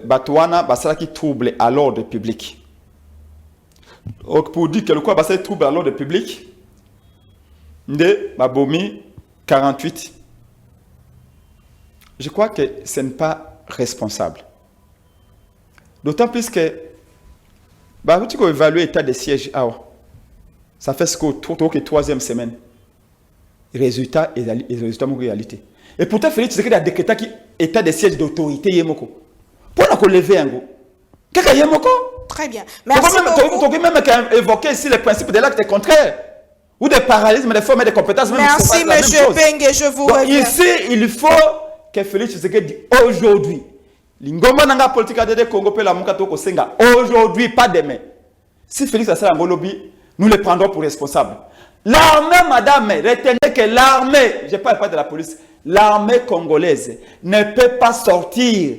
Batouana, ça qui trouble à l'ordre public. Donc, pour dire que le quoi, ça trouble à l'ordre public, de Babomi 48. Je crois que ce n'est pas responsable. D'autant plus que, tu peux évaluer l'état de siège. Ça fait ce que troisième semaine. Résultat et résultat en réalité. Et pourtant, Félix Tshisekedi a décrété qu'il état de siège d'autorité yemoko. Pour nous lever un go. Qu'est-ce que yemoko? Très bien. Merci beaucoup. Tu peux même évoquer ici le principe de l'acte contraire. Ou des parallélismes, des formes et des compétences. Merci, M. Bengue, je vous remercie. Ici, il faut que Félix Tshisekedi aujourd'hui. L'ingoma nanga politique de Congo pe la muka toko senga aujourd'hui, pas demain. Si Félix a ça en lobby, nous les prendrons pour responsables. L'armée, madame, retenez que l'armée, je ne parle pas de la police, l'armée congolaise ne peut pas sortir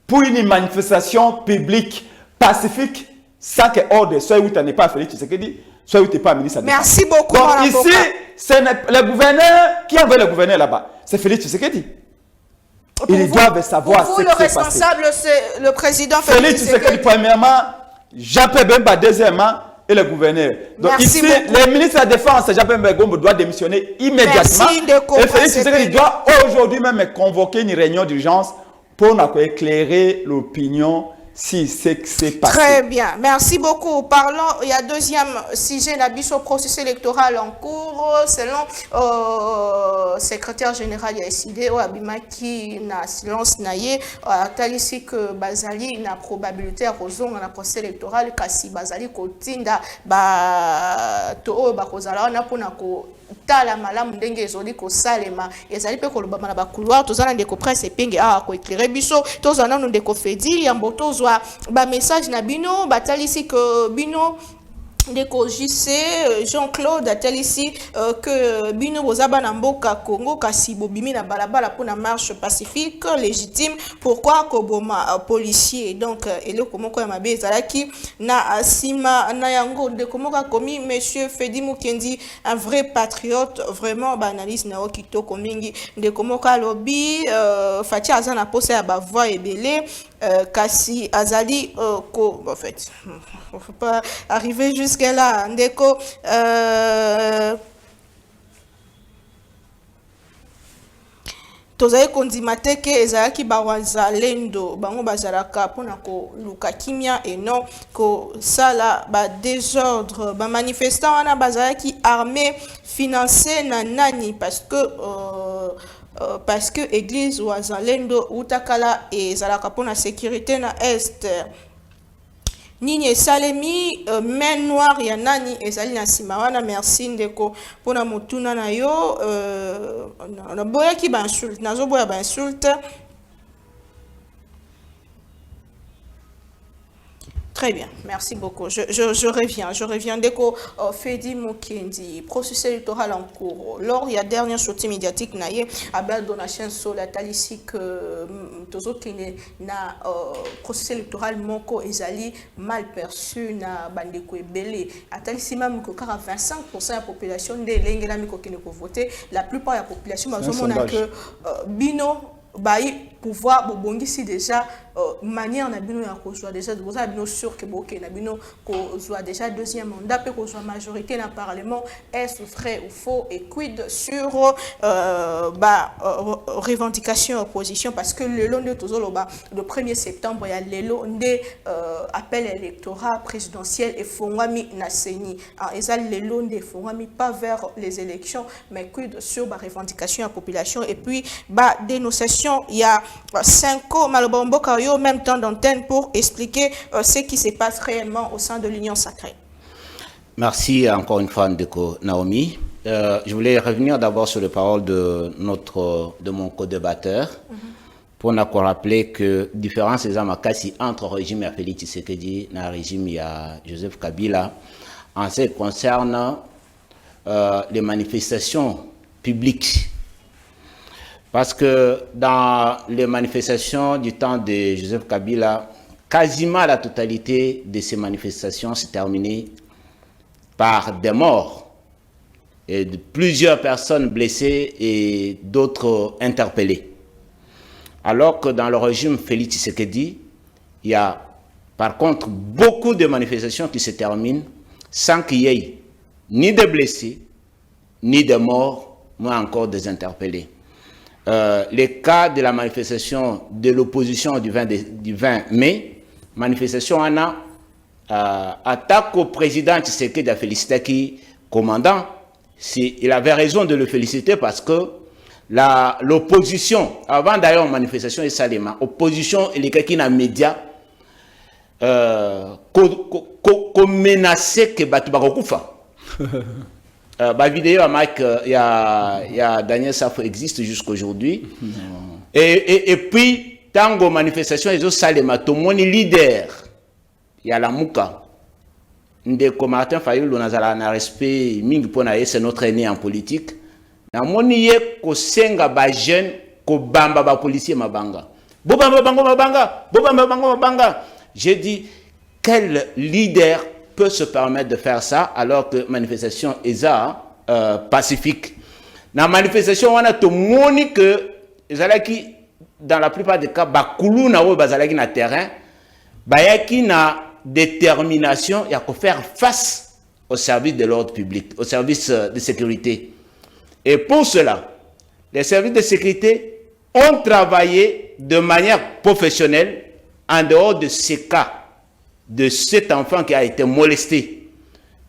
pour une manifestation publique pacifique sans que ordre soit où tu n'es pas Félix Tshisekedi, soit où tu n'es pas ministre. Merci beaucoup. Donc ici, c'est le gouverneur, qui envoie le gouverneur là-bas? C'est Félix Tshisekedi. Ils doivent savoir pour ce vous, qui s'est passé. le responsable, c'est le président Félix Tshisekedi, premièrement, Jean-Pierre Bemba, deuxièmement, et le gouverneur. Donc merci ici, beaucoup. le ministre de la Défense, Jean-Pierre Bemba, doit démissionner immédiatement. Et Félix Tshisekedi doit aujourd'hui même convoquer une réunion d'urgence pour éclairer l'opinion si c'est que c'est passé. Très bien, merci beaucoup. Parlons, il y a deuxième sujet, au processus électoral en cours, selon secrétaire général il y a décidé, Abimaki na silence naie, ici que Bazali na probabilité à raison dans le processus électoral, kasi Bazali kotinda to bakozala na pona ko tala malamu ndenge ezoli ko salema ezali pe ko lobama na ba couloir tozana ndeko presse epenge ko éclairer biso tozana ndeko fedi ya mboto zwa ba message na bino batalisi que bino ndeko JC Jean-Claude atel ici que bino bozaba na mboka Congo kasi bobimi na balabala pour na marche pacifique légitime pourquoi koboma policier donc eloko moko ya mabe ezalaki na sima na yango ndeko moko komi monsieur Fedi Mukendi un vrai patriote vraiment ba analyse na okitoko mingi ndeko moko lobi Fatia azana posa ya ba voix ebele kasi azali en fait on faut pas arriver jusqu'à là ndeko tozali kondima te ke ezalaki bawazalendo bango bazalaka mpona koluka kimia et non kosala badésordre bamanifestant wana bazalaki armé financé na nani parce que église wazalendo utakala ezalaka mpona sécurité na est Nini Salemi main noire ya nani ezali na sima wana merci ndeko pona motuna na yo na boya ki ba insulte nazo boya ba insulte. Très bien, merci beaucoup. Je reviens. Dès Fedi Mukendi, processus électoral en cours. Lors il y a dernière sortie médiatique naie abel donation sur la talissi que tozo kene na processus électoral moko ezali mal perçu na bandeko ebele. Atalissi même que 25% de la population de l'engela miko kene ko voter, la plupart de la population bazomona que bino baï pouvoir bobongisi déjà manière na bino ya kozwa déjà boza bino sûr que boké na bino kozwa déjà deuxième mandat pe kozwa majorité na parlement est-ce vrai ou faux et quid sur revendication opposition parce que le long de tozoloba le 1er septembre il y a le long de appel électoral présidentiel et fongwami na seni ezal le long de fongwami pas vers les élections mais quid sur revendication à population et puis dénonciation il y a 5 ans malobombo kayo même temps d'antenne pour expliquer ce qui se passe réellement au sein de l'Union sacrée. Merci encore une fois Ndeko Naomi. Je voulais revenir d'abord sur les paroles de mon co-débatteur pour nous rappeler que différence est entre le régime de Félix Tshisekedi et le régime de Joseph Kabila en ce qui concerne les manifestations publiques. Parce que dans les manifestations du temps de Joseph Kabila, quasiment la totalité de ces manifestations s'est terminée par des morts et de plusieurs personnes blessées et d'autres interpellées. Alors que dans le régime Félix Tshisekedi, il y a par contre beaucoup de manifestations qui se terminent sans qu'il y ait ni de blessés, ni de morts, moins encore des interpellés. Les cas de la manifestation de l'opposition du 20 mai, manifestation en attaque au président Tshisekedi a félicité qui commandant. Il avait raison de le féliciter parce que l'opposition, avant d'ailleurs en manifestation et Salema, opposition et les cas qui n'a média, qu'on menaçait que Batouba Koufa. La vidéo à Mike, il y a Daniel Safo existe jusqu'aujourd'hui. Et puis, tango manifestation, ils ont salé tout le monde leader. Il y a la Mouka. ndeko Martin Fayulu nazala na respect mingi pona ye, c'est notre aîné en politique. Na moni ye ko senga ba jeune ko bamba ba policier mabanga. Bobamba bango mabanga, bobamba bango mabanga. J'ai dit quel leader peut se permettre de faire ça alors que manifestation est pacifique. Dans la manifestation, on a tout moni que dans la plupart des cas, bakoulou na wo bazalaki na terrain, bayaki na détermination, il y a qu'à faire face au service de l'ordre public, au service de sécurité. Et pour cela, les services de sécurité ont travaillé de manière professionnelle en dehors de ces cas de cet enfant qui a été molesté.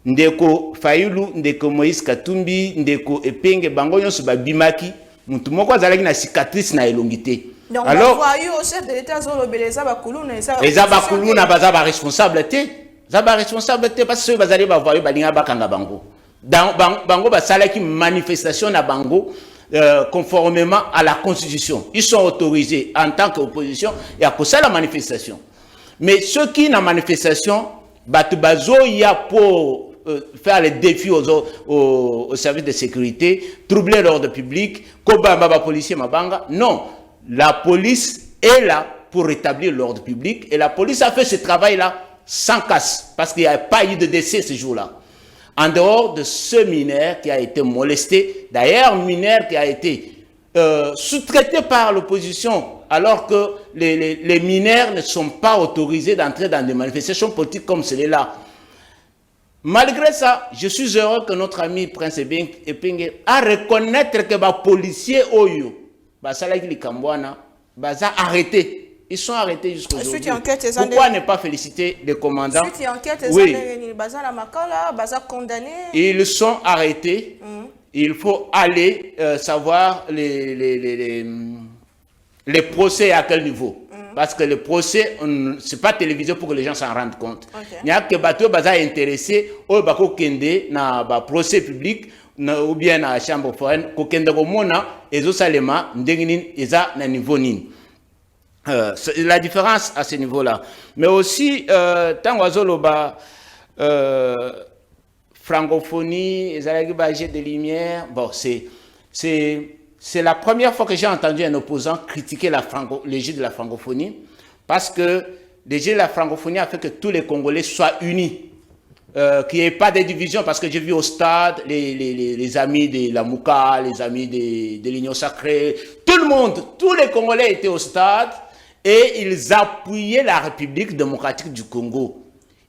Ndeko Fayulu, ndeko Moïse Katumbi, ndeko Epenge, bango nyonso babimaki, mutu moko azalaki na cicatrice na elongité. Donc, alors, voyez au chef de l'État, Zolobeleza Bakuluna, Eza Bakuluna, baza ba responsabilité. Za ba responsabilité parce que bazali ba voyez balinga bakanga bango. Dans bango basalaki manifestation na bango conformément à la Constitution. Ils sont autorisés en tant qu'opposition et à cause de la manifestation. Mais ceux qui na manifestation, batubazo y a pour faire les défis aux services de sécurité, troubler l'ordre public, kobamba policier mabanga. Non, la police est là pour rétablir l'ordre public et la police a fait ce travail-là sans casse parce qu'il n'y a pas eu de décès ce jour-là. En dehors de ce mineur qui a été molesté, d'ailleurs mineur qui a été sous-traité par l'opposition alors que les mineurs ne sont pas autorisés d'entrer dans des manifestations politiques comme celle-là. Malgré ça, je suis heureux que notre ami Prince Epenge a reconnaître que les policiers Oyo, arrêtés. Ils sont arrêtés jusqu'aujourd'hui. Pourquoi ne pas féliciter les commandants? Oui. Ils sont arrêtés. Il faut aller savoir les procès à quel niveau. Parce que le procès, ce n'est pas télévisé pour que les gens s'en rendent compte. Il y a que bateau baza intéressé au bako kende na ba procès public ou bien na chambre foraine ko kende ko mona ezo salema ndenginin eza na niveau nini. La différence à ce niveau-là. Mais aussi tant oazolo ba francophonie, ezalaki ba jet de lumière, bon c'est la première fois que j'ai entendu un opposant critiquer le jeu de la francophonie parce que le jeu de la francophonie a fait que tous les Congolais soient unis, qu'il n'y ait pas de division parce que j'ai vu au stade les amis de la Mouka, les amis de l'Union Sacrée, tout le monde, tous les Congolais étaient au stade et ils appuyaient la République démocratique du Congo.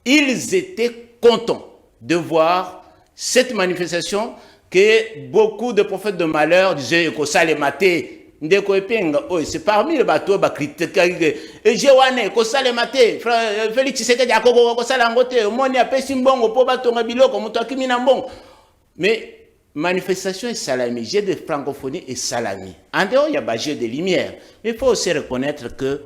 Ils étaient contents de voir cette manifestation que beaucoup de prophètes de malheur disaient que ça les maté. C'est parmi les bateaux qui critiquent. Et j'ai dit que ça les maté. Félix Tshisekedi a dit que ça l'a ngoté. Moni a pesi mbongo po batonga biloko muto akimina mbongo. Mais manifestation et salami, j'ai de francophonie et salami. En dehors, il y a pas jeu de lumière. Mais il faut aussi reconnaître que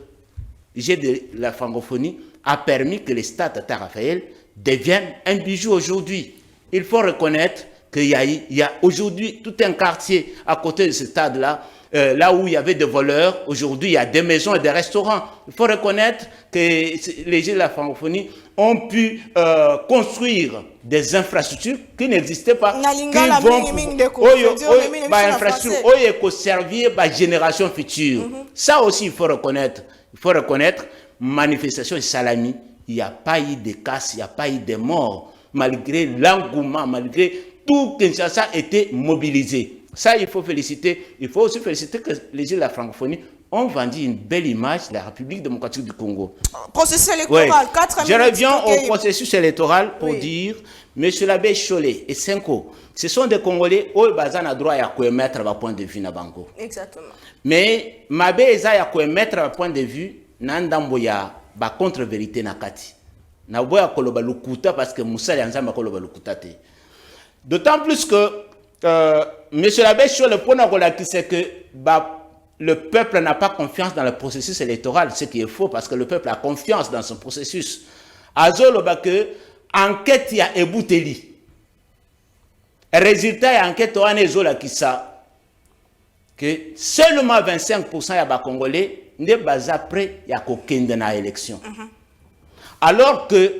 le jeu de la francophonie a permis que le stade Tata Raphaël devienne un bijou aujourd'hui. Il faut reconnaître qu'il y a aujourd'hui tout un quartier à côté de ce stade-là, là où il y avait des voleurs. Aujourd'hui, il y a des maisons et des restaurants. Il faut reconnaître que les gens de la francophonie ont pu construire des infrastructures qui n'existaient pas, qui vont servir la génération future. Ça aussi, il faut reconnaître. Il faut reconnaître, manifestation et salami, il n'y a pas eu de casse, il n'y a pas eu de morts, malgré l'engouement, malgré tout Kinshasa était mobilisé. Ça, il faut féliciter. Il faut aussi féliciter que les gens de la francophonie ont vendu une belle image de la République démocratique du Congo. Processus électoral, ouais. 4 minutes. Je reviens au processus électoral pour dire, M. l'abbé Cholé et Senko, ce sont des Congolais où ils ont droit à émettre leur point de vue na bango. Exactement. Mais Mabé Eza ya émettre leur point de vue, n'andambo ya ba contre-vérité na kati. Na boya koloba lukuta parce que Moussa Yanzamba koloba lukuta te. D'autant plus que M. l'abbé Cholé, le point c'est que le peuple n'a pas confiance dans le processus électoral, ce qui est faux parce que le peuple a confiance dans son processus. Azolo que enquête ya ebouteli. Résultat ya enquête on ezola kisa que seulement 25% ya ba Congolais ne baza prêt ya kokende na élection. Alors que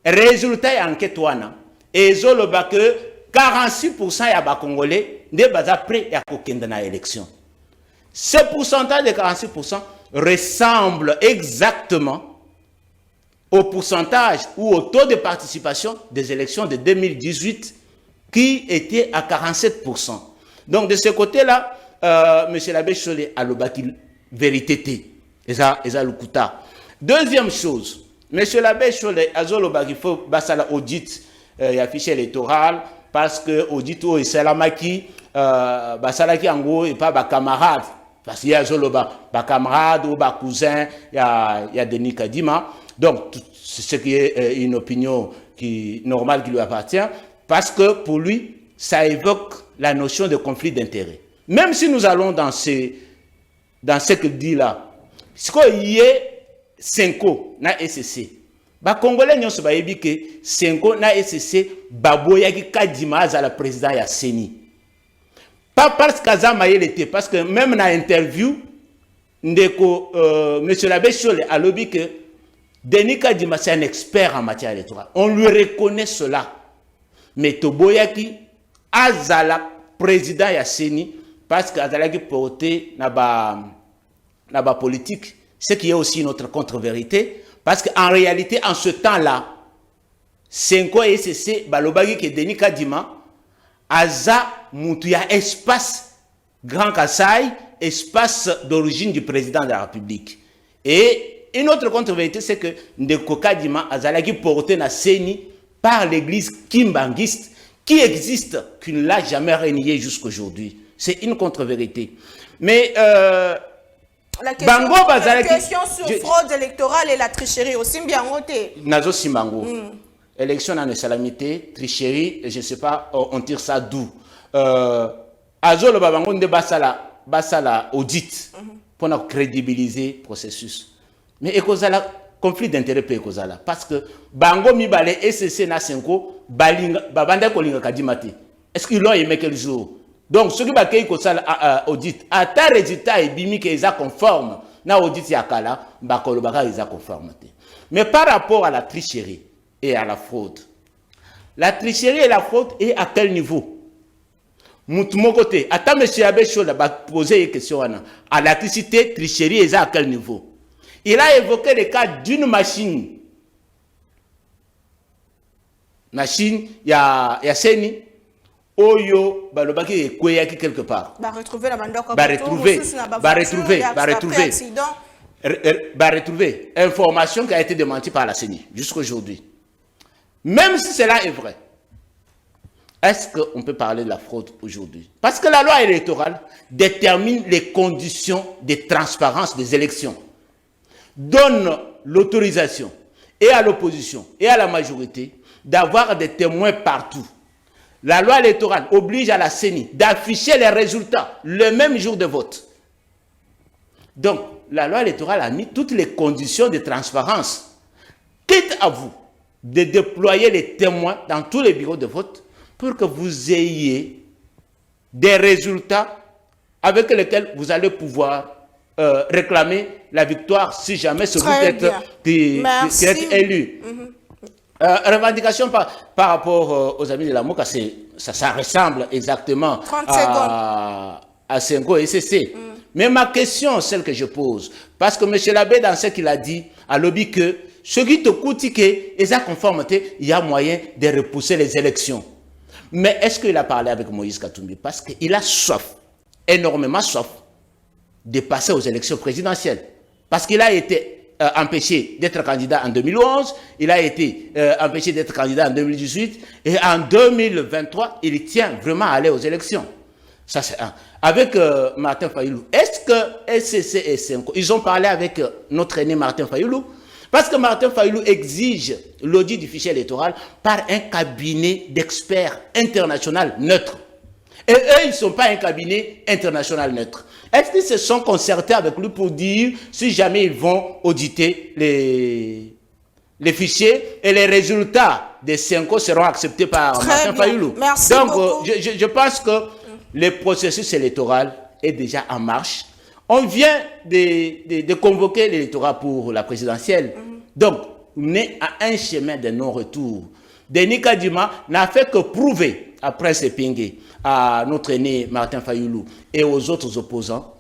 résultat ya enquête wana ezoloba que 46% ya ba Congolais ne baza prêt à kokende na élection. Ce pourcentage de 46% ressemble exactement au pourcentage ou au taux de participation des élections de 2018 qui était à 47%. Donc de ce côté-là, M. l'abbé Cholé a le bâti vérité. Et ça le deuxième chose, M. l'abbé Cholé a le bâti, il faut basala audit fichier électoral parce que audit ou salamaki basalaki en gros et pas ba camarade parce qu'il y a ba camarade ou ba cousin il y a Denis Kadima. Donc ce qui est une opinion normale qui lui appartient parce que pour lui ça évoque la notion de conflit d'intérêts. Même si nous allons dans ce qu'il dit là, ce qu'il y a Senko na SCC. Ba Congolais nyonso ba yebi que Senko na SCC baboyaki Kadima za la président ya Seni. Pas parce qu'Azama était, parce que même dans l'interview, M. l'abbé Cholé a lobby que Denis Kadima c'est un expert en matière électorale. On lui reconnaît cela. Mais Toboyaki Azala président ya Seni parce qu'Azalaki porté na ba politique, ce qui est aussi notre contre-vérité. Parce qu'en réalité, en ce temps-là, Senko et SCC, balobagi que Denis Kadima, Aza Moutuya espace Grand Kassai, espace d'origine du président de la République. Et une autre contre-vérité, c'est que Ndeko Kadima, Azalaki porté na Seni par l'église kimbanguiste, qui existe, qui ne l'a jamais renié jusqu'aujourd'hui. C'est une contre-vérité. Mais la question sur fraude électorale et la tricherie aussi bien voté. Nazo Simbango. Élection dans le salamité, tricherie, je ne sais pas, on tire ça d'où. Azolo Babango de Basala audit pour crédibiliser le processus. Mais Ekozala, conflit d'intérêt pour Ekozala. Parce que Bango Mibale, SCC Nasenko, Babanda Kolinga Kadimate. Est-ce qu'ils l'ont aimé quel jour? Donc, ce qui va faire audit, à ta résultat, et bimi que ils conforme, na audit yakala, bakolo baka ils conformité. Mais par rapport à la tricherie et à la fraude, la tricherie et la fraude est à quel niveau? Mon côté, attends, monsieur Abbé Cholé va poser une question à la tricherie est à quel niveau? Il a évoqué le cas d'une machine. Machine, il y a Seni. Oyo balobaki kweyaki quelque part retrouver la bande retrouver information qui a été démentie par la CENI jusqu'à aujourd'hui. Même si cela est vrai, est-ce qu'on peut parler de la fraude aujourd'hui? Parce que la loi électorale détermine les conditions de transparence des élections, donne l'autorisation et à l'opposition et à la majorité d'avoir des témoins partout. La loi électorale oblige à la CENI d'afficher les résultats le même jour de vote. Donc, la loi électorale a mis toutes les conditions de transparence. Quitte à vous de déployer les témoins dans tous les bureaux de vote pour que vous ayez des résultats avec lesquels vous allez pouvoir réclamer la victoire si jamais ce qui est élu. Revendication par rapport aux amis de la MOCA, ça ressemble exactement à Senko et SCC. Mais ma question, celle que je pose, parce que M. l'abbé, dans ce qu'il a dit, a lobby que ce qui te coûte, et sa conformité, il y a moyen de repousser les élections. Mais est-ce qu'il a parlé avec Moïse Katumbi? Parce qu'il a soif, énormément soif, de passer aux élections présidentielles. Parce qu'il a été empêché d'être candidat en 2011, il a été empêché d'être candidat en 2018, et en 2023, il tient vraiment à aller aux élections. Ça, c'est un. Avec Martin Fayoulou, est-ce que SCC et Senko, ils ont parlé avec notre aîné Martin Fayoulou? Parce que Martin Fayoulou exige l'audit du fichier électoral par un cabinet d'experts international neutre. Et eux, ils ne sont pas un cabinet international neutre. Est-ce qu'ils se sont concertés avec lui pour dire si jamais ils vont auditer les fichiers et les résultats des Senko seront acceptés par Martin Fayoulou? Merci beaucoup. Je pense que le processus électoral est déjà en marche. On vient de convoquer l'électorat pour la présidentielle. Donc, n'est à un chemin de non-retour. Denis Kadima n'a fait que prouver à Prince Epingue, à notre aîné Martin Fayoulou et aux autres opposants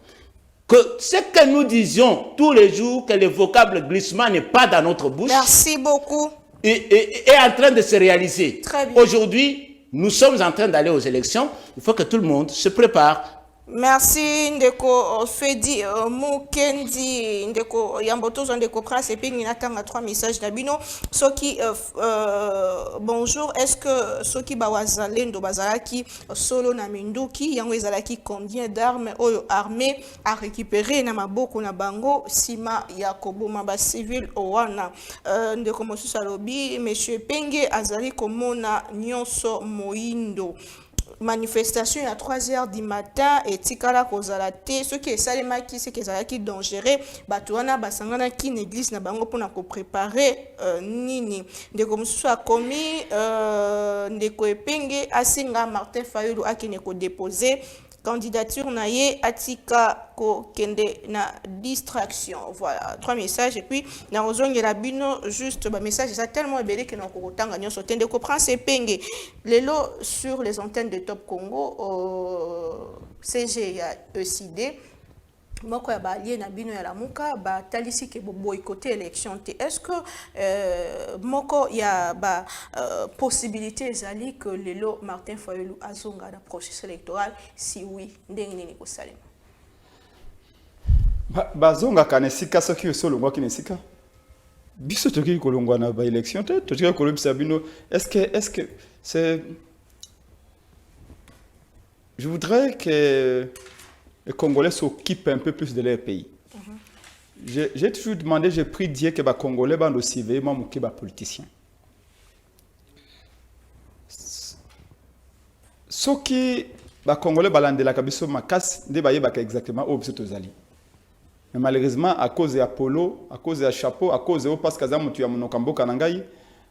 que ce que nous disions tous les jours, que le vocable glissement n'est pas dans notre bouche. Merci beaucoup. Est en train de se réaliser. Très bien. Aujourd'hui, nous sommes en train d'aller aux élections. Il faut que tout le monde se prépare. Merci Ndeko Fedi Mukendi Ndeko Yambotozo Ndeko Prince Epingue natanga 3 messages d'abino soki bonjour, est-ce que soki bawazalendo bazalaki solo na minduki yango ezalaki combien d'armes oyo armée a récupéré na maboko na bango sima ya koboma ba civil owana Ndeko Mosusu alobi monsieur Epingue azali komona nyonso moindo. Manifestation à 3h du matin et tikala kozalate ce qui est salemaki ce qui est dangereux batuana basangana ki l'église na bango pona ko préparer nini ndeko mususu akomi ndeko Epingue asinga Martin Fayoulou akine ko déposer candidature na ye atika ko kende na distraction. Voilà 3 messages et puis na ozongela bino juste ba message ça tellement ébélé que na ko tanga nyonso tende ko Prince Epingue lelo sur les antennes de Top Congo CG ya ECD moko ya balie na bino ya lamuka ba talisi ke bo boycotter élection te. Est-ce que moko ya ba possibilité ezali que lelo Martin Fayoulou azonga na processus électoral si oui ndenge nini ko salema bazonga kanesika soki osolongwa kinesika biso toki kolongwa na ba élection te toki kolobisa bino est-ce que c'est je voudrais que les Congolais s'occupent un peu plus de leur pays. J'ai toujours demandé, j'ai pris Dieu que les Congolais soient aussi véhément que les politiciens. Ce qui les Congolais balande la kabiso makas ne baye baka exactement où biso tozali. Mais malheureusement à cause de Apollo, à cause de chapeau, à cause de parce que za mutu ya monokambo kanangai,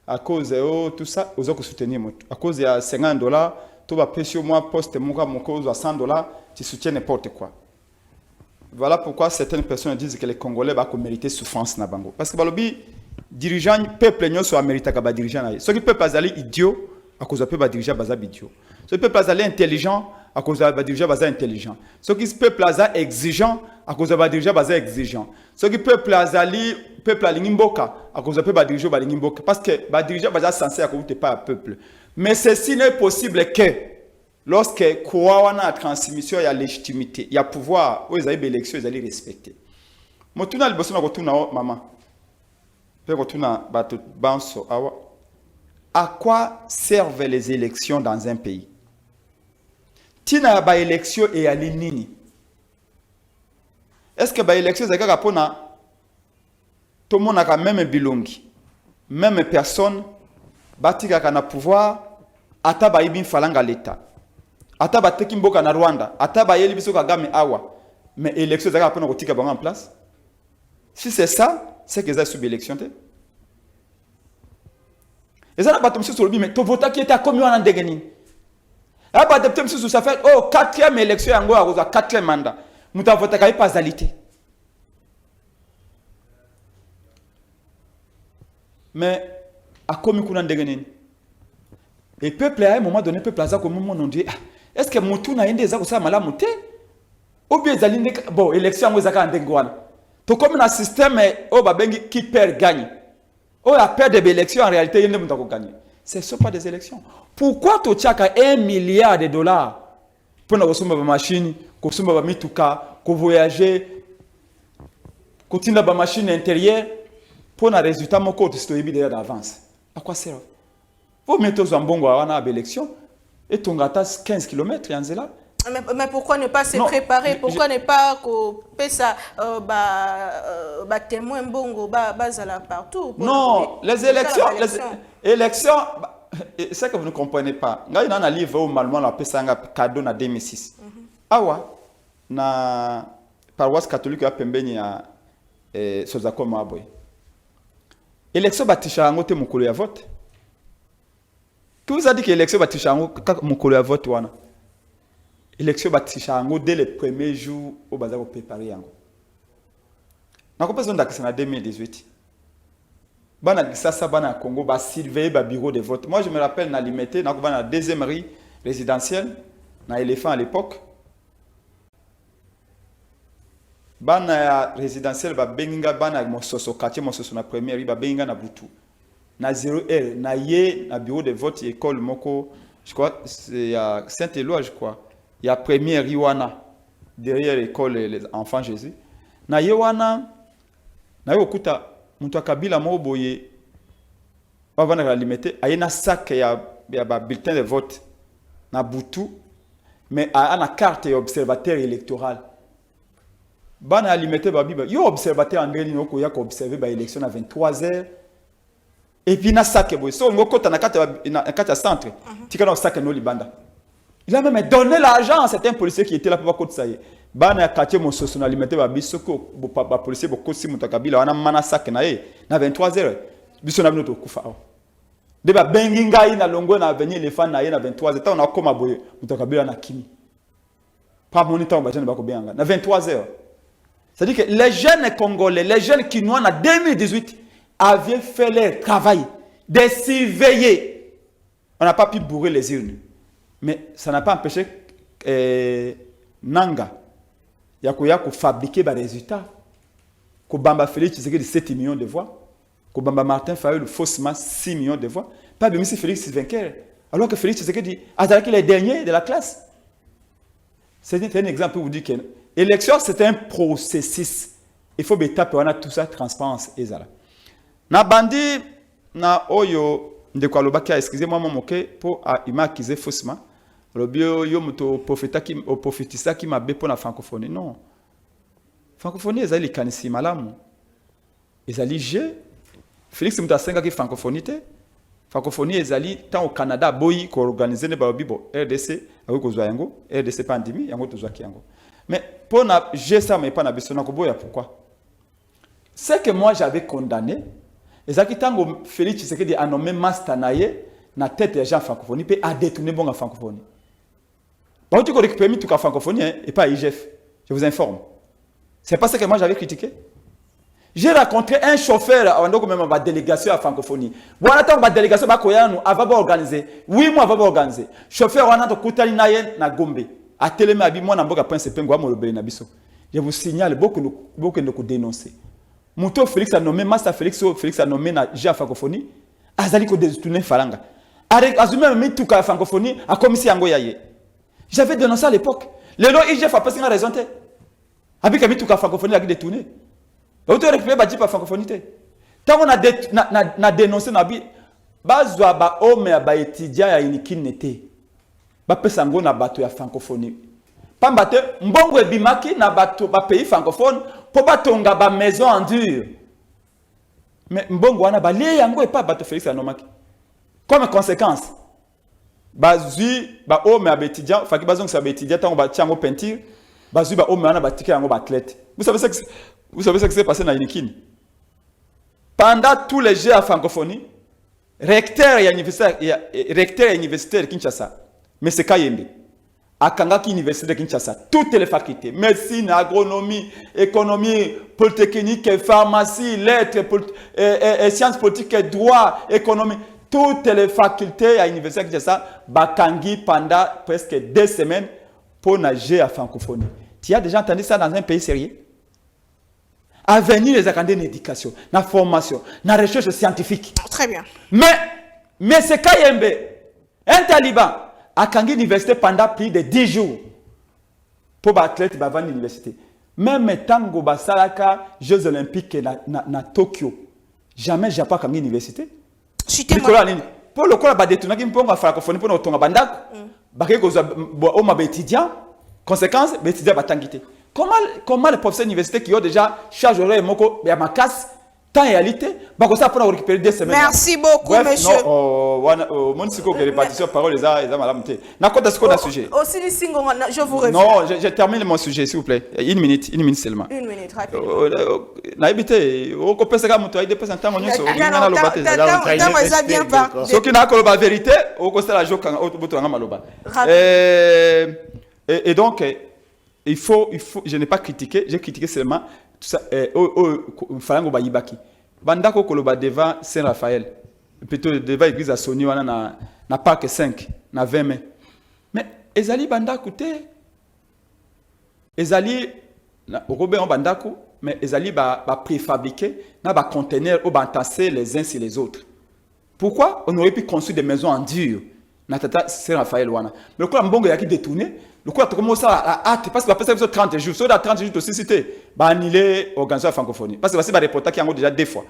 à cause de tout ça, aux autres soutenir mutu. À cause de $50, tu vas payer au mois poste moka moko à $100, tu soutiens n'importe quoi. Voilà pourquoi certaines personnes disent que les Congolais vont mériter souffrance na bango. Parce que balobi dirigeant peuple nyo so Amérique ka ba dirigeant na. Ceux qui peuple azali idiot à cause de peuple dirigeant baza idiot. Ceux qui peuple azali intelligent à cause de ba dirigeant baza intelligent. Ceux qui peuple azali exigeant à cause de ba dirigeant baza exigeant. Ceux qui peuple azali peuple alingimboka à cause de peuple dirigeant ba lingimboka parce que ba dirigeant baza censé accompagner pas peuple. Mais ceci n'est possible que lorsque quoi na transmission il y a légitimité, il y a pouvoir, aux élections ils allaient respecter. Motuna liboso na kotuna maman. Pe kotuna bato banso awa. À quoi servent les élections dans un pays? Tina ba élection et ali nini? Est-ce que ba élection zakaka pona tout le monde a même bilongi, même personne batika kana pouvoir ata ba ibin falanga l'état. Ata ba teki mboka na Rwanda, ata ba yeli biso Kagame awa. Mais élection zaka pona kotika bango en place. Si c'est ça, c'est que ça sub élection te. Et ça na bato msusu lobi mais to vota qui était comme wana ndenge nini. Ah ba député msusu ça fait 4e élection yango a koza 4e mandat. Muta vota kai pas alité. Mais a komi kuna ndenge nini. Et peuple à un moment donné peuple aza comme mon dit est-ce que mutu na ende za ko sa malamu te? Ou bien zalinde bon élection ngo zaka ndenge wana. To comme na système babengi qui perd gagne. A perd des élections en réalité il ne peut pas gagner. Ce ne sont pas des élections. Pourquoi tu tchaka $1 milliard pour na kosomba ba machine, kosomba ba mituka, ko voyager, ko tinda ba machine intérieure pour na résultat moko to stoyebi déjà d'avance. À quoi sert? Vous mettez aux ambongo à une élection et tu as 15 km et en là. Mais pourquoi ne pas se préparer? Pourquoi ne pas couper ça témoin bongo bazala partout? Non, les élections, c'est que vous ne comprenez pas. Nga ina na livre au malman la pesa nga cadeau na 2006. Awa na paroisse catholique ya pembeni ya Sozako Maboy. Élection batisha ngote mukolo ya vote. Qui vous a dit que l'élection batisha mukolo ya vote wana? Élection batisha dès le premier jour au bazar au préparer yango. Na ko besoin d'akisa na 2018. bana ça bana Congo ba surveiller ba bureau de vote. Moi je me rappelle na limité na bana deuxième rue résidentielle na éléphant à l'époque. Bana résidentielle ba benga bana mososo quartier mososo na première rue ba benga na butu. Na 0R na ye na bureau de vote école moko je crois c'est à Saint-Éloi je crois. Il y a première rue wana derrière l'école les enfants Jésus. Na ye wana na yo kuta Moutou Kabila Moboye, avant de la limiter, il y a un sac, il y a un bulletin de vote, na boutou, mais il y a une carte observateur électoral. Ban a limité babiba, yo observateur anglais ni ko ya ko observer ba élection à 23h. Et puis na sac boy, so ngoko ta na carte centre, tika na sac no libanda. Il a même donné l'argent à certains policiers qui étaient là pour côté ça y. Bana quartier mon socio na limité ba bisoko ba policier boko si Moutou Kabila wana mana sac na ye na 23h biso na bino kufa de ba benginga ina longo na avenir éléphant na ye na 23h ta on a koma boye Moutou Kabila na kimi pas moniteur ba jeune ba ko benga na 23h. C'est-à-dire que les jeunes congolais, les jeunes quinois en 2018 avaient fait leur travail de surveiller. On n'a pas pu bourrer les urnes, mais ça n'a pas empêché Nanga Yakoya fabriquer des résultats. Kobamba Félix Tshisekedi 7 millions de voix. Kobamba Martin Fayulu faussement 6 millions de voix. Pas bien si Félix est vainqueur. Alors que Félix Tshisekedi a été le dernier de la classe. C'est un exemple pour vous dire que l'élection c'est un processus. Il faut étape on a tout ça transparence et ça. Na bandi na oyo ndeko lobaki excusez-moi mon moke pour ima accuser faussement. Le bio yo muto prophétisa qui m'a bé pour la francophonie. Non. Francophonie, ils allaient kanisi malamu. Ils allaient G. Félix Mutasenga qui francophonie. Francophonie, ils allaient tant au Canada, boy, qui organisé ne ba bibo RDC, avec kozwa yango, RDC pandémie, yango tozwa kiango. Mais pour na G ça mais pas na besona ko boya pourquoi? C'est que moi j'avais condamné. Et ça qui tango Félix Tshisekedi a nommé master naie na tête des gens francophonie peut a détourné bon en francophonie. Bon, tu récupères tout la francophonie et pas IGF. Je vous informe. C'est pas ce que moi j'avais critiqué. J'ai rencontré un chauffeur avant même ma délégation à francophonie. Voilà tant ma délégation ba koyanu avant organiser. Oui, moi avant organiser. Chauffeur wana to kutali naye na Gombe. A telema abi moi na mboka Prince Pengwa mo lobele na biso. Je vous signale beaucoup de ko dénoncer. Mouto Félix a nommé Master Félix a nommé na G à francophonie. Azali ko détourner falanga. Avec azumé mis tout la francophonie a commissi yango yaye. J'avais dénoncé à l'époque. Le long IGF a pas une raison. Avec mis tout la francophonie a détourné. Vous devez récupérer la francophonie. Tant on a dénoncé nabi bazwa ba homme ba étudiant ya inikinete. Ba pesango na bato ya francophonie. Pambate mbongo ebimaki na bato ba pays francophone po batonga ba maison en dur. Mais mbongo wana ba lié yango et pas bato Félix anomaki. Comme conséquence bazui ba homme ba étudiant faki bazong sa ba étudiant tant ba tiango peinture bazui ba homme wana ba ticket yango ba athlète. Vous savez ce qui s'est passé dans Inikini? Pendant tous les jeux à francophonie, recteur et universitaire de Kinshasa, M. Kayembe, à Kangaki Université de Kinshasa, toutes les facultés, médecine, agronomie, économie, polytechnique, pharmacie, lettres, sciences politiques, droit, économie, toutes les facultés à l'Université de Kinshasa, Bakangi pendant presque 2 semaines pour nager à francophonie. Tu as déjà entendu ça dans un pays sérieux? À venir les académies d'éducation, la formation, la recherche scientifique. Très bien. Mais c'est Kayembe, un taliban, à Kangi Université pendant plus de 10 jours pour l'athlète avant l'université. Même Tango Basalaka, Jeux Olympiques na Tokyo, jamais j'ai pas Kangi Université. Pour le coup, la détourner qui me prend à francophonie pour notre bandak, baké goza o ma étudiant, conséquence, étudiant batangité. Comment les professeurs d'université qui ont déjà chargé moko ya makas tant réalité ba ko ça pour récupérer 2 semaines. Merci beaucoup. Bref, monsieur. Non, mon siko que répartition parole les a malamté. Na quoi est-ce qu'on a sujet? Aussi les signes je vous réfère. Non, je termine mon sujet s'il vous plaît. Une minute seulement. 1 minute rapide. Na habité o ko pesa ka muto ay dépesa ntango nyonso ngana lobate ça vient pas. Ce qui n'a que la vérité o ko sala joka o buto nga maloba. Et donc il faut, je n'ai pas critiqué, j'ai critiqué seulement tout ça, Falango Bayibaki. bandako koloba devant Saint-Raphaël, plutôt devant l'église à Sony, na parc 5, na 20 mai. Mais ezali bandako te. Ezali Robert bandako, mais ezali ba préfabriqué, na ba conteneur ou ba entassé les uns sur les autres. Pourquoi on aurait pu construire des maisons en dur? Na tata Saint-Raphaël wana. Mais quoi mbongo yaki détourné, le quoi comment ça à hâte parce que après ça 30 jours, so da 30 jours aussi cité, ba annuler organisation de francophonie. Parce que voici ba reporter qui en déjà deux fois.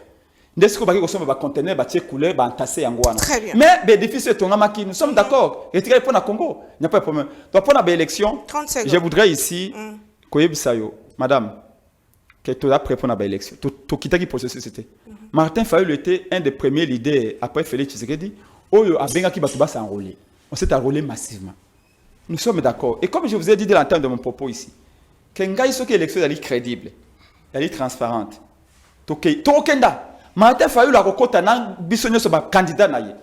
Ndesiko ba ki kosoma ba conteneur ba tie couleur ba entassé yango wana. Mais bénéfice tongama ki nous sommes d'accord. Retirer pour na Congo, il n'y a pas de problème. Donc pour la élection, je voudrais ici koyebisayo madame que tu as prêt pour la élection. Tu quittes qui processus c'était. Martin Fayulu était un des premiers leaders après Félix Tshisekedi. Oyo abenga ki batuba s'enrôler. On s'est enrôlé massivement. Nous sommes d'accord. Et comme je vous ai dit de l'entendre de mon propos ici, que ngai soki élection est crédible, elle est transparente. Tokenda. Martin Fayulu a kokota na bisonyo so ba candidat na ye.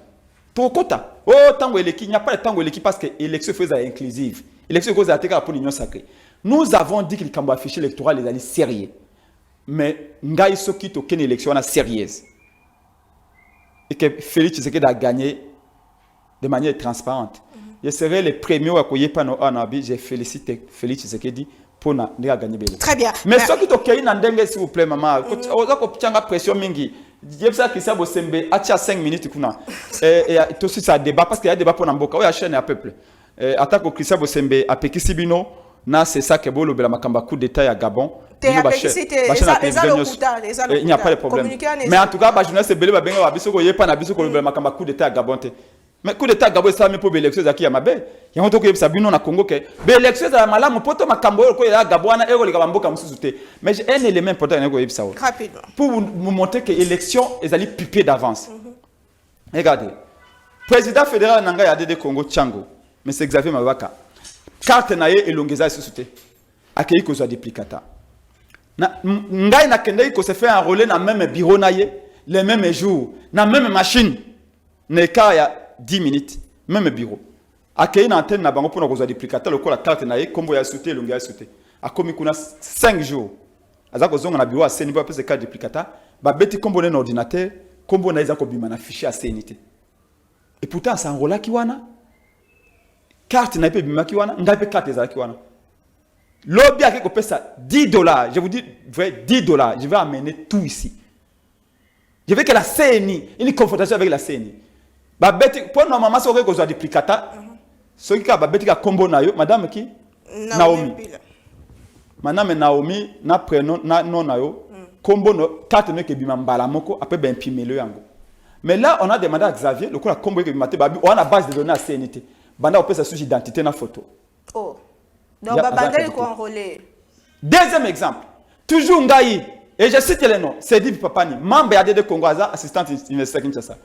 Tokota. Oh tango eleki, il n'y a pas de tango eleki parce que élection faisait inclusive. Élection cause a pour l'union sacrée. Nous avons dit que le cambo affiché électoral les alliés sérieux. Mais ngai soki token élection na sérieuse. Et que Félix Tshisekedi a gagné de manière transparente. Je serai le premier à accueillir par nos anabi. Je félicite Félix Tshisekedi pour gagner. Très bien. Mais ce qui est ok, s'il vous plaît, maman. Vous avez pression mingi. Je sais que ça va sember. À 5 minutes kuna. Et tout aussi ça débat parce qu'il y a débat pour Namboka. Oui, à chaîne à peuple. Attaque au Christian Bosembe à Pekisibino. Na c'est ça que bolo bela makamba coup d'état à Gabon. Il n'y a pas de problème. Mais en tout cas, ba journaliste belé ba benga ba biso ko yepa na biso ko bela makamba coup d'état à Gabon te. Mais coup d'état à Gabon ça me pour élection za ki ya mabe. Ya moto ko yebisa bino na Congo ke be élection za malamu poto makambo ko ya Gabon na eko lika mboka mususu te. Mais j'ai un élément important ko yebisa wo. Rapidement. Pour vous montrer que élection est allé piper d'avance. Regardez. Président fédéral nanga ya DD Congo Tchango, M. Xavier Mabaka. Carte na ye elongeza société. Akei ko za duplicata. Na ngai na kende ko se fait enrôler na même bureau na ye, les mêmes jours, na même machine. Ne ka ya 10 minutes, même bureau. Akei na antenne na bango pour ko za duplicata le ko la carte na ye kombo ya société elongeza société. Akomi kuna 5 jours. Azako zonga na bureau a seni ba pese carte duplicata, ba beti kombo na ordinateur, kombo na izako bima na fichier a senité. Et pourtant ça enrôla ki wana. Carte na pe bima ki wana, ngape carte za ki wana. Lobby a quelque ça $10. Je vous dis vrai $10. Je vais amener tout ici. Je veux que la CNI, une confrontation avec la CNI. Ba beti pour normalement ça aurait ko za duplicata. Ce qui ba beti ka combo na yo, madame qui Naomi. Madame Naomi na prénom na non na yo. Combo no carte me ke bima mbala moko après ben imprimer le yango. Mais là on a demandé à Xavier le ko la combo ke bima te babi on a base de données à CNT. Banda on peut sa sujet identité na photo. Oh. Donc banda il ko enrôler. Deuxième exemple. Toujours ngai et je cite les noms. C'est dit Papani, membre ya DD Congo Aza, assistant universitaire Kinshasa.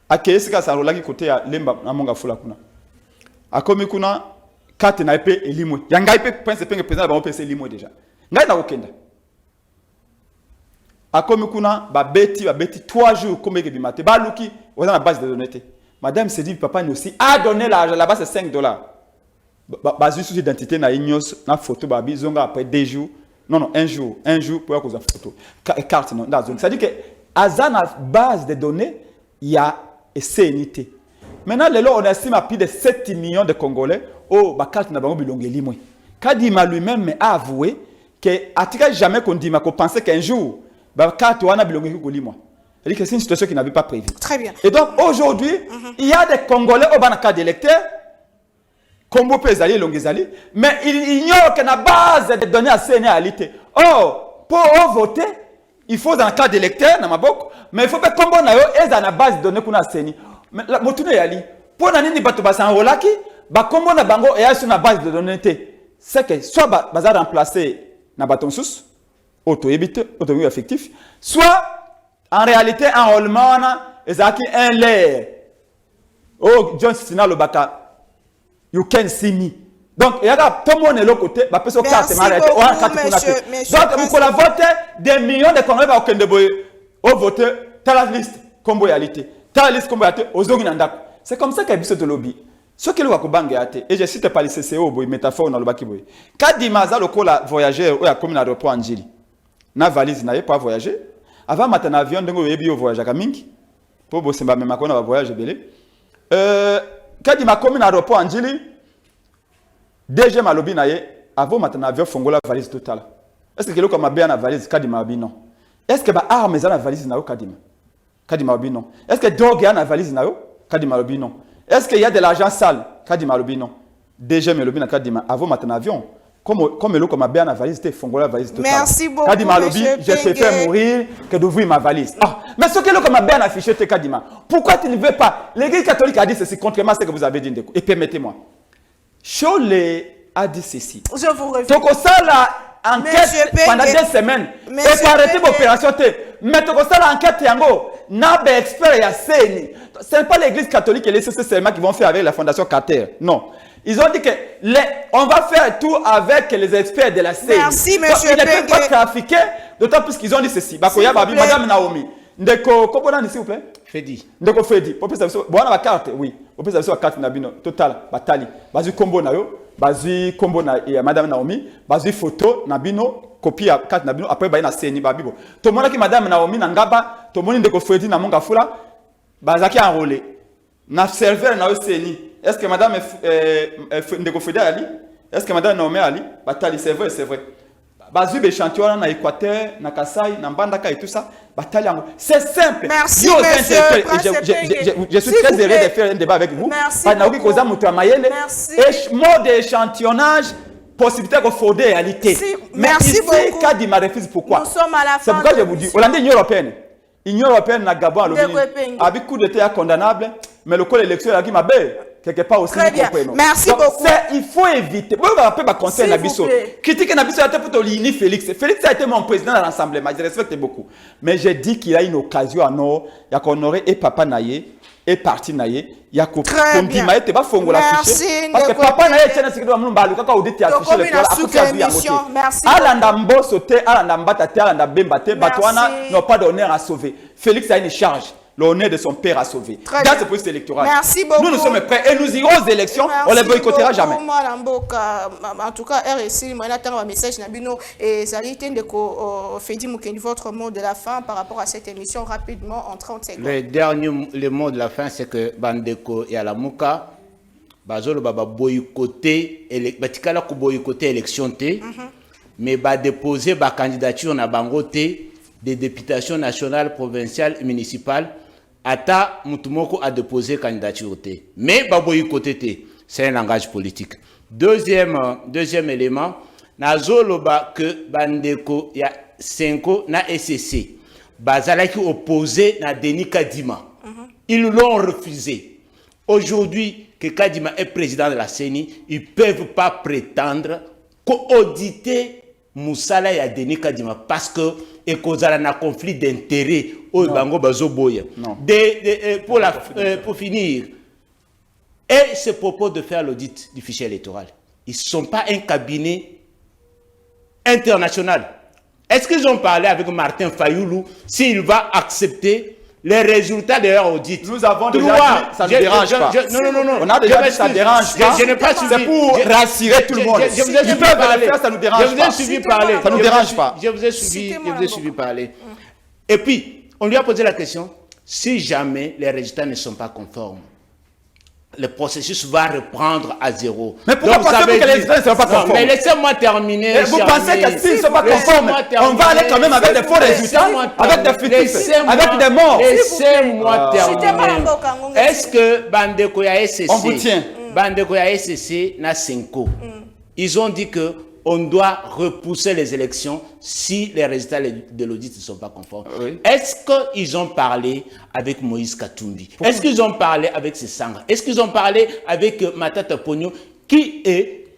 Akeye sika sa rola ki côté ya Lemba na monga fula kuna. Akomi kuna carte na epé elimwe. Ya ngai pe prince penge président ba opc elimwe déjà. Ngai na okenda. Akomi kuna ba beti 3 jours comme ke bimate. Ba luki on a la base de données. Madame Sedi Papani aussi a donné l'argent là-bas c'est $5. Basé sur l'identité na ignos na photo babi zonga après 2 jours. Non, un jour pour cause de photo. Carte non, dans zone. C'est-à-dire que à la base de données, il y a CNT. Maintenant, on estime à plus de 7 millions de Congolais. Oh, bah carte n'a pas bilongé limoué. Kadima lui-même a avoué que à jamais qu'on dit qu'on pensait qu'un jour, bah carte on a bilongé limoué. C'est-à-dire que c'est une situation qui n'avait pas prévu. Très bien. Et donc aujourd'hui, il y a des Congolais au banaka d'électeurs. Combo Pézali et Longezali, mais il ignore que la base de données à CNRalité. Oh, pour voter, il faut dans le cas d'électeur, mais il faut que Combo na yo est dans la base de données qu'on a CNI. Mais la motune yali, pour nani ni batu basan rolaki, ba Combo na bango est sur la base de données. C'est que soit baza remplacé na baton sous, auto-ébite, auto-effectif, soit en réalité enrôlement est un lair. Oh, John Sina le baka. You can see me. Donc, il y a tout le monde de l'autre côté. Merci beaucoup, monsieur. Donc, vous pouvez voter des millions de Congolais qui ont voté la liste comme réalité. La liste comme réalité aux Oginandak. C'est comme ça qu'il y a besoin de lobby. Ce qui est le Wakubang et je cite pas les CCO, métaphore dans le Bakiboy. Quand Dimaza, le voyageur, ou a commis l'aéroport en Djili, na valise, n'a pas voyagé. avant matin avion ndenge oyebi yo voyage à mingi pour bosemba même akona va voyage belé kadima komi na aéroport anjili DG malobi na ye avant matin avion fongola valise totale. Est-ce que quelqu'un m'a bien na valise kadima bi non? Est-ce que ba armes za na valise na yo kadima? Kadima bi non. Est-ce que drogue na valise na yo? Kadima bi non. Est-ce qu'il y a de l'argent sale? Kadima bi non. DG malobi na kadima avant matin avion. Comme le comme bien la valise, c'était fongola valise totale. Merci beaucoup. Kadima lobi, je te fais mourir que d'ouvrir ma valise. Ah, mais ce que le comme bien affiché, c'est Kadima. Pourquoi tu ne veux pas? L'Église catholique a dit ceci, contrairement à ce que vous avez dit. Et permettez-moi. Cholle a dit ceci. Je vous reviens. Donc ça la enquête pendant 2 semaines. Et pour arrêter l'opération, mais tu ça l'enquête yango. N'a expert ya seni. Ce n'est pas l'Église catholique et les CCCMA qui vont faire avec la Fondation Carter. Non. Ils ont dit que on va faire tout avec les experts de la CENI. Merci, monsieur. Ils ne peuvent pas trafiquer, d'autant plus qu'ils ont dit ceci. Bakoya Babi, Madame Naomi. Ndeko, comment s'il vous plaît? Fedi. Ndeko Fedi. Vous pouvez savoir, bon, on a la carte, oui. Vous pouvez savoir la carte Nabino, total, Batali. Bazu combo na yo, bazu combo na Madame Naomi, bazu photo Nabino, copie à carte Nabino, après bah na CENI Babibo. Tout le monde qui Madame Naomi Nangaba, tout le monde Ndeko Fedi na monga fula, bazaki enrôlé. Na serveur na yo CENI. Est-ce que Madame Ndeko Fedi Ali? Est-ce que Madame Naomi Ali? Batali, c'est vrai, c'est vrai. Bazu échantillon na Équateur, na Kasaï, na Mbandaka et tout ça. Batali, c'est simple. Merci, monsieur. Je suis très heureux de faire un débat avec vous. Merci. Merci. Mode d'échantillonnage, possibilité de frauder réalité. Merci beaucoup. Kadima refuse pourquoi? Nous sommes à la fin. C'est pourquoi je vous dis, Hollande Union européenne. L'Union européenne n'a Gabon avec coup d'État condamnable, mais le col électoral a dit ma belle. Quelque part aussi. Très bien. Merci beaucoup. Il faut éviter. Moi, je vais pas conseiller Nabiso. Critiquer Nabiso, c'est pour l'ini Félix. Félix a été mon président de l'Assemblée, je respecte beaucoup. Mais j'ai dit qu'il a une occasion à nous. Il y a qu'on aurait et papa Naye, et parti Naye. Il y a qu'on dit Maï, tu vas faire Merci. parce que papa Naye, c'est un secret de mon balou. Quand on dit affiché le cœur, merci. Alandambo sauté, Alandambata, Alandambembate, Batouana n'ont pas d'honneur à sauver. Félix a une charge. L'honneur de son père à sauver. Dans ce processus électoral. Merci beaucoup. Nous sommes prêts et nous irons aux élections. Merci, on ne les boycottera jamais. En tout cas, RSI, moi, j'attends un message. Et ça a été votre mot de la fin par rapport à cette émission rapidement en 30 secondes. Le mot de la fin, c'est que Bandeko et Alamuka, Bazolo Baba boycotter l'élection, mais va déposer la candidature na bangote des députations nationales, provinciales et municipales. Ata Mutumoko a déposé candidature. Mais ba boycotter, c'est un langage politique. Deuxième élément, nazoloba que Bandeko ya 5 na SCC. Bazalaki opposé na Denis Kadima. Ils l'ont refusé. Aujourd'hui, que Kadima est président de la CENI, ils ne peuvent pas prétendre qu'auditer Moussala ya Denis Kadima parce que et causera un conflit d'intérêts au Bango Bazoboya. Pour finir, et ce propos de faire l'audit du fichier électoral, ils ne sont pas un cabinet international. Est-ce qu'ils ont parlé avec Martin Fayoulou s'il va accepter les résultats de leur audit? Nous avons déjà dit, ça ne dérange pas. Non. On a déjà dit, ça ne dérange pas. Je n'ai pas suivi. C'est pour rassurer tout le monde. Je vous ai suivi parler. Ça ne nous dérange pas. Je vous ai suivi parler. Ça ne nous dérange pas. Je vous ai suivi parler. Et puis, on lui a posé la question, si jamais les résultats ne sont pas conformes, le processus va reprendre à zéro. Mais pourquoi pensez-vous que les résultats ne sont pas conformes? Mais laissez-moi terminer. Et vous pensez que s'ils ne sont pas conformes, on va aller quand même avec des faux résultats, avec des fuitifs, avec des morts? Laissez-moi terminer. Est-ce que Bandeko ya SCC, on vous tient. Bandeko ya SCC na 5 ils ont dit que on doit repousser les élections si les résultats de l'audit ne sont pas conformes. Oui. Est-ce qu'ils ont parlé avec Moïse Katumbi? Est-ce qu'ils ont parlé avec Sessanga? Est-ce qu'ils ont parlé avec Matata Pogno qui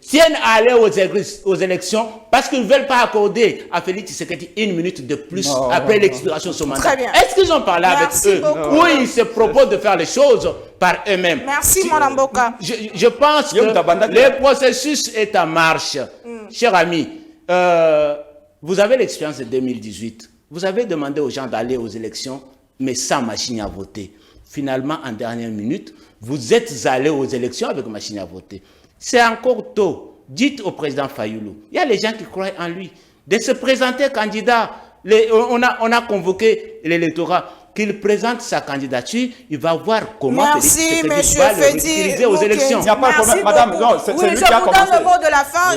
tiennent à aller aux élections parce qu'ils ne veulent pas accorder à Félix Tshisekedi 1 minute de plus après l'expiration de son mandat? Est-ce qu'ils ont parlé avec eux? Ou ils se proposent de faire les choses par eux-mêmes? Merci, mon Amboka. Je pense que le processus est en marche. Cher ami, vous avez l'expérience de 2018. Vous avez demandé aux gens d'aller aux élections, mais sans machine à voter. Finalement, en dernière minute, vous êtes allés aux élections avec machine à voter. C'est encore tôt. Dites au président Fayoulou, il y a les gens qui croient en lui, de se présenter candidat On a convoqué l'électorat. Qu'il présente sa candidature, il va voir comment Merci, Félix monsieur va le Fedi. réutiliser aux élections. Il n'y a pas de problème, madame. Non, c'est oui, lui qui a commencé. Je vous donne le mot de la fin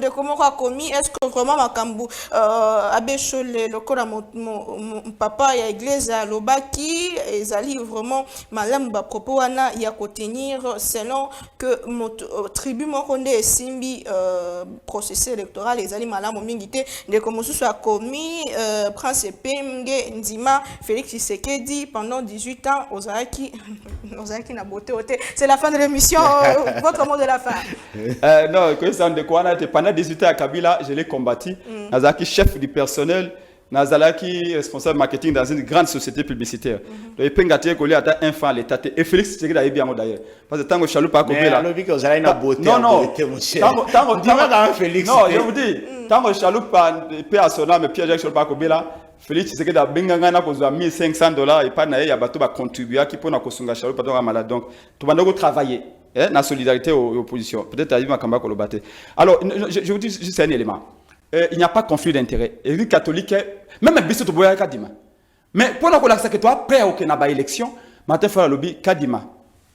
de comment on a commis. Est-ce que vraiment Makambu Abechole, le papa et l'église à Lobaki, Ezali vraiment malam ba propos wana ya tenir selon que mon tribu mokonde simbi processus électoral Ezali malam mingité de comment ce soit commis prince Pemge Ndima Félix Tshisekedi pendant 18 ans aux Araki na beauté. C'est la fin de l'émission. Votre mot de la fin. Non, pendant 18 ans à Kabila, je l'ai combattu. Nazaki, chef du personnel, Nazalaki, responsable marketing dans une grande société publicitaire. Donc, il peut être un fan à l'État. Et Félix Tshisekedi a bien d'ailleurs. Parce que tant que Chaloupa a coupé là. Non, non. Non, je vous dis, tant que Chaloupa paie à son âme, Pierre-Jacques Chaloupa a coupé là. Félix Tshisekedi a benganga pour $1,500 et pas naïe ya bato ba contribuer qui pour na kosunga chaloupa pas donc malade donc tout le monde travailler na solidarité aux oppositions peut-être à Makamba Kolobate. Alors je vous dis juste un élément, il n'y a pas de conflit d'intérêt. Église catholique même biso to boya kadima mais pour na kolakisa que toi prêt au na ba élection matin faire lobby kadima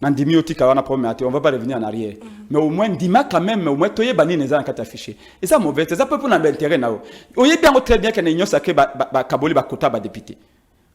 Nandimi otika wana premier on va pas revenir en arrière. Mais au moins Dima quand même au moins toye bani neza nkata affiché. Et ça mauvais, ça peut pour na intérêt nao. Oye bien très bien que n'enyo sake ba kaboli ba quota ba député.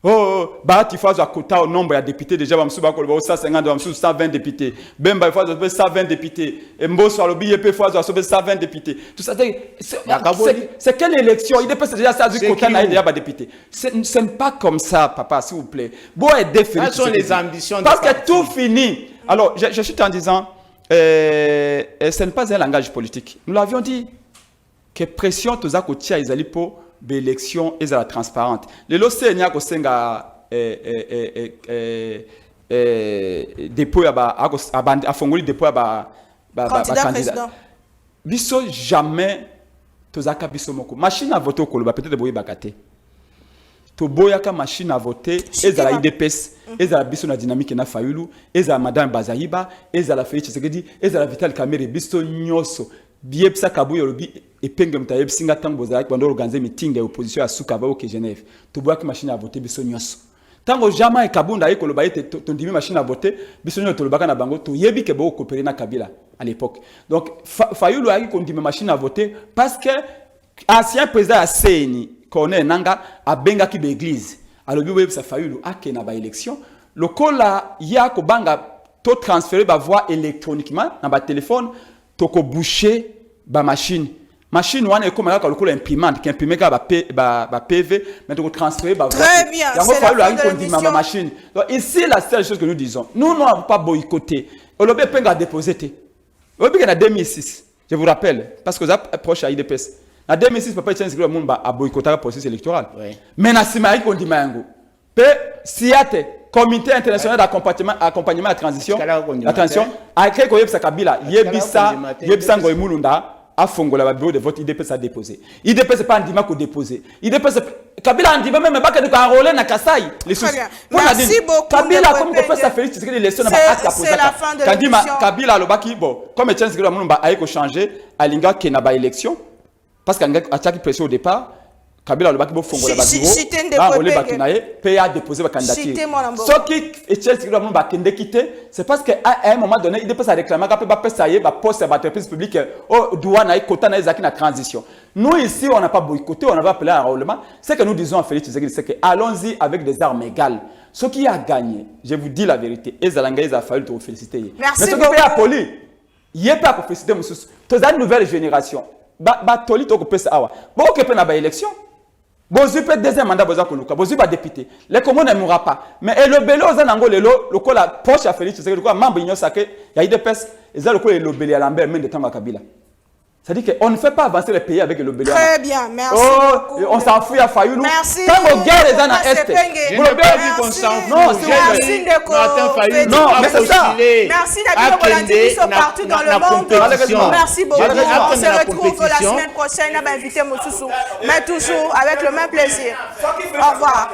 Oh ba tu fais quota au nombre de députés déjà ba msuba ko 150 ba msuba 120 députés. Bemba il faut 120 députés. Mboso alobi yepe faut 120 députés. Tout ça c'est quelle élection? Il dépasse déjà ça du quota na déjà ba député. Ce n'est pas comme ça papa s'il vous plaît. Bon aider Félix. Quelles sont les ambitions parce que tout finit. Alors, je suis en disant, ce n'est pas un langage politique. Nous l'avions dit, que pression tous à côté ils allaient pour l'élection et la transparente. Les lossiers n'y a qu'au senga dépôt à Fongoli dépôt à candidat. Biso jamais tous à biso moko. Machine à voter au Koloba peut-être de boyer bakate. Toboyaka machine à voter, ezala IDPS, ezala biso na dynamique na Fayulu, ezala madame Bazayiba, ezala Félix Tshisekedi, ezala Vital Kamerhe biso nyoso. Biepsa kabuyo lobi epenge mtaye singa tango bozala kwa ndo organiser meeting ya opposition à Sukaba au Genève. Toboyaka machine à voter biso nyoso. Tango jama e kabunda e koloba ete tondimi machine à voter, biso nyoso tolobaka na bango to yebi ke bo coopérer na Kabila à l'époque. Donc Fayulu a kondimi machine à voter parce que ancien président a CENI Kone nanga abenga ki l'église alobi web sa Fayulu ake na ba élection lokola ya ko banga to transférer ba voix électroniquement na ba téléphone to ko boucher ba machine wana e komaka lokola imprimante qui imprime ka ba PV mais to ko transférer ba voix très bien c'est Fayulu a condimé ma machine. Donc ici la seule chose que nous disons nous n'avons pas boycotté olobi penga déposer té olobi que na 2006 je vous rappelle parce que vous approche à IDPS. En 2006, papa Etienne Tshisekedi a boycotté le processus électoral. Oui. Mais na simari kondi mango. Pe siate comité international d'accompagnement à la transition a créé ko yebsa Kabila yebisa ngo imulunda a fongola ba bureau de vote IDPS a déposé. IDPS c'est pas ndima ko déposer. IDPS Kabila ndima même pas que de enrôler na Kasai les sous. Merci beaucoup. Kabila comme ko fait ça Félix Tshisekedi l'élection na ba acte à poser. Kandima Kabila lobaki bon comme Etienne Tshisekedi mulumba a ko changer alinga ke na ba élection. Parce qu'il y a une pression au départ, Kabila a fongola ba bureau, PA déposé la candidature. Ce qui est quitté, c'est parce qu'à un moment donné, il dépasse à réclamer qu'il poste à l'entreprise publique au douane et quota na transition. Nous ici, on n'a pas boycotté, on n'a pas appelé à un enrôlement. Ce que nous disons à Félix Tshisekedi, c'est que allons-y avec des armes égales. Ce qui a gagné, je vous dis la vérité, Ezalanga, il a fallu te féliciter. Merci. Mais ce qui a poli, il n'y a pas à féliciter, monsieur. Tu as une nouvelle génération. Toli to ko pesa awa bo ko pe na ba élection bozu pe deuxième mandat boza ko luka bozu ba député les communes ne mourra pas mais le belo za nango lelo lokola poche à Félix Tshisekedi lokola membre inyo sake ya IDPS eza lokola le belo ya Lambert men de Tanga Kabila. C'est-à-dire qu'on ne fait pas avancer le pays avec le Béliard. Très bien, merci beaucoup. On s'en fout à Fayulu. Merci. Tant qu'on guerre les gens à Est. Je n'ai pas dit qu'on s'en fout. Non, merci de non, mais c'est ça. Merci d'habiter au partout dans le monde. Merci beaucoup. On se retrouve la semaine prochaine. On va inviter Moussoussou. Mais toujours avec le même plaisir. Au revoir.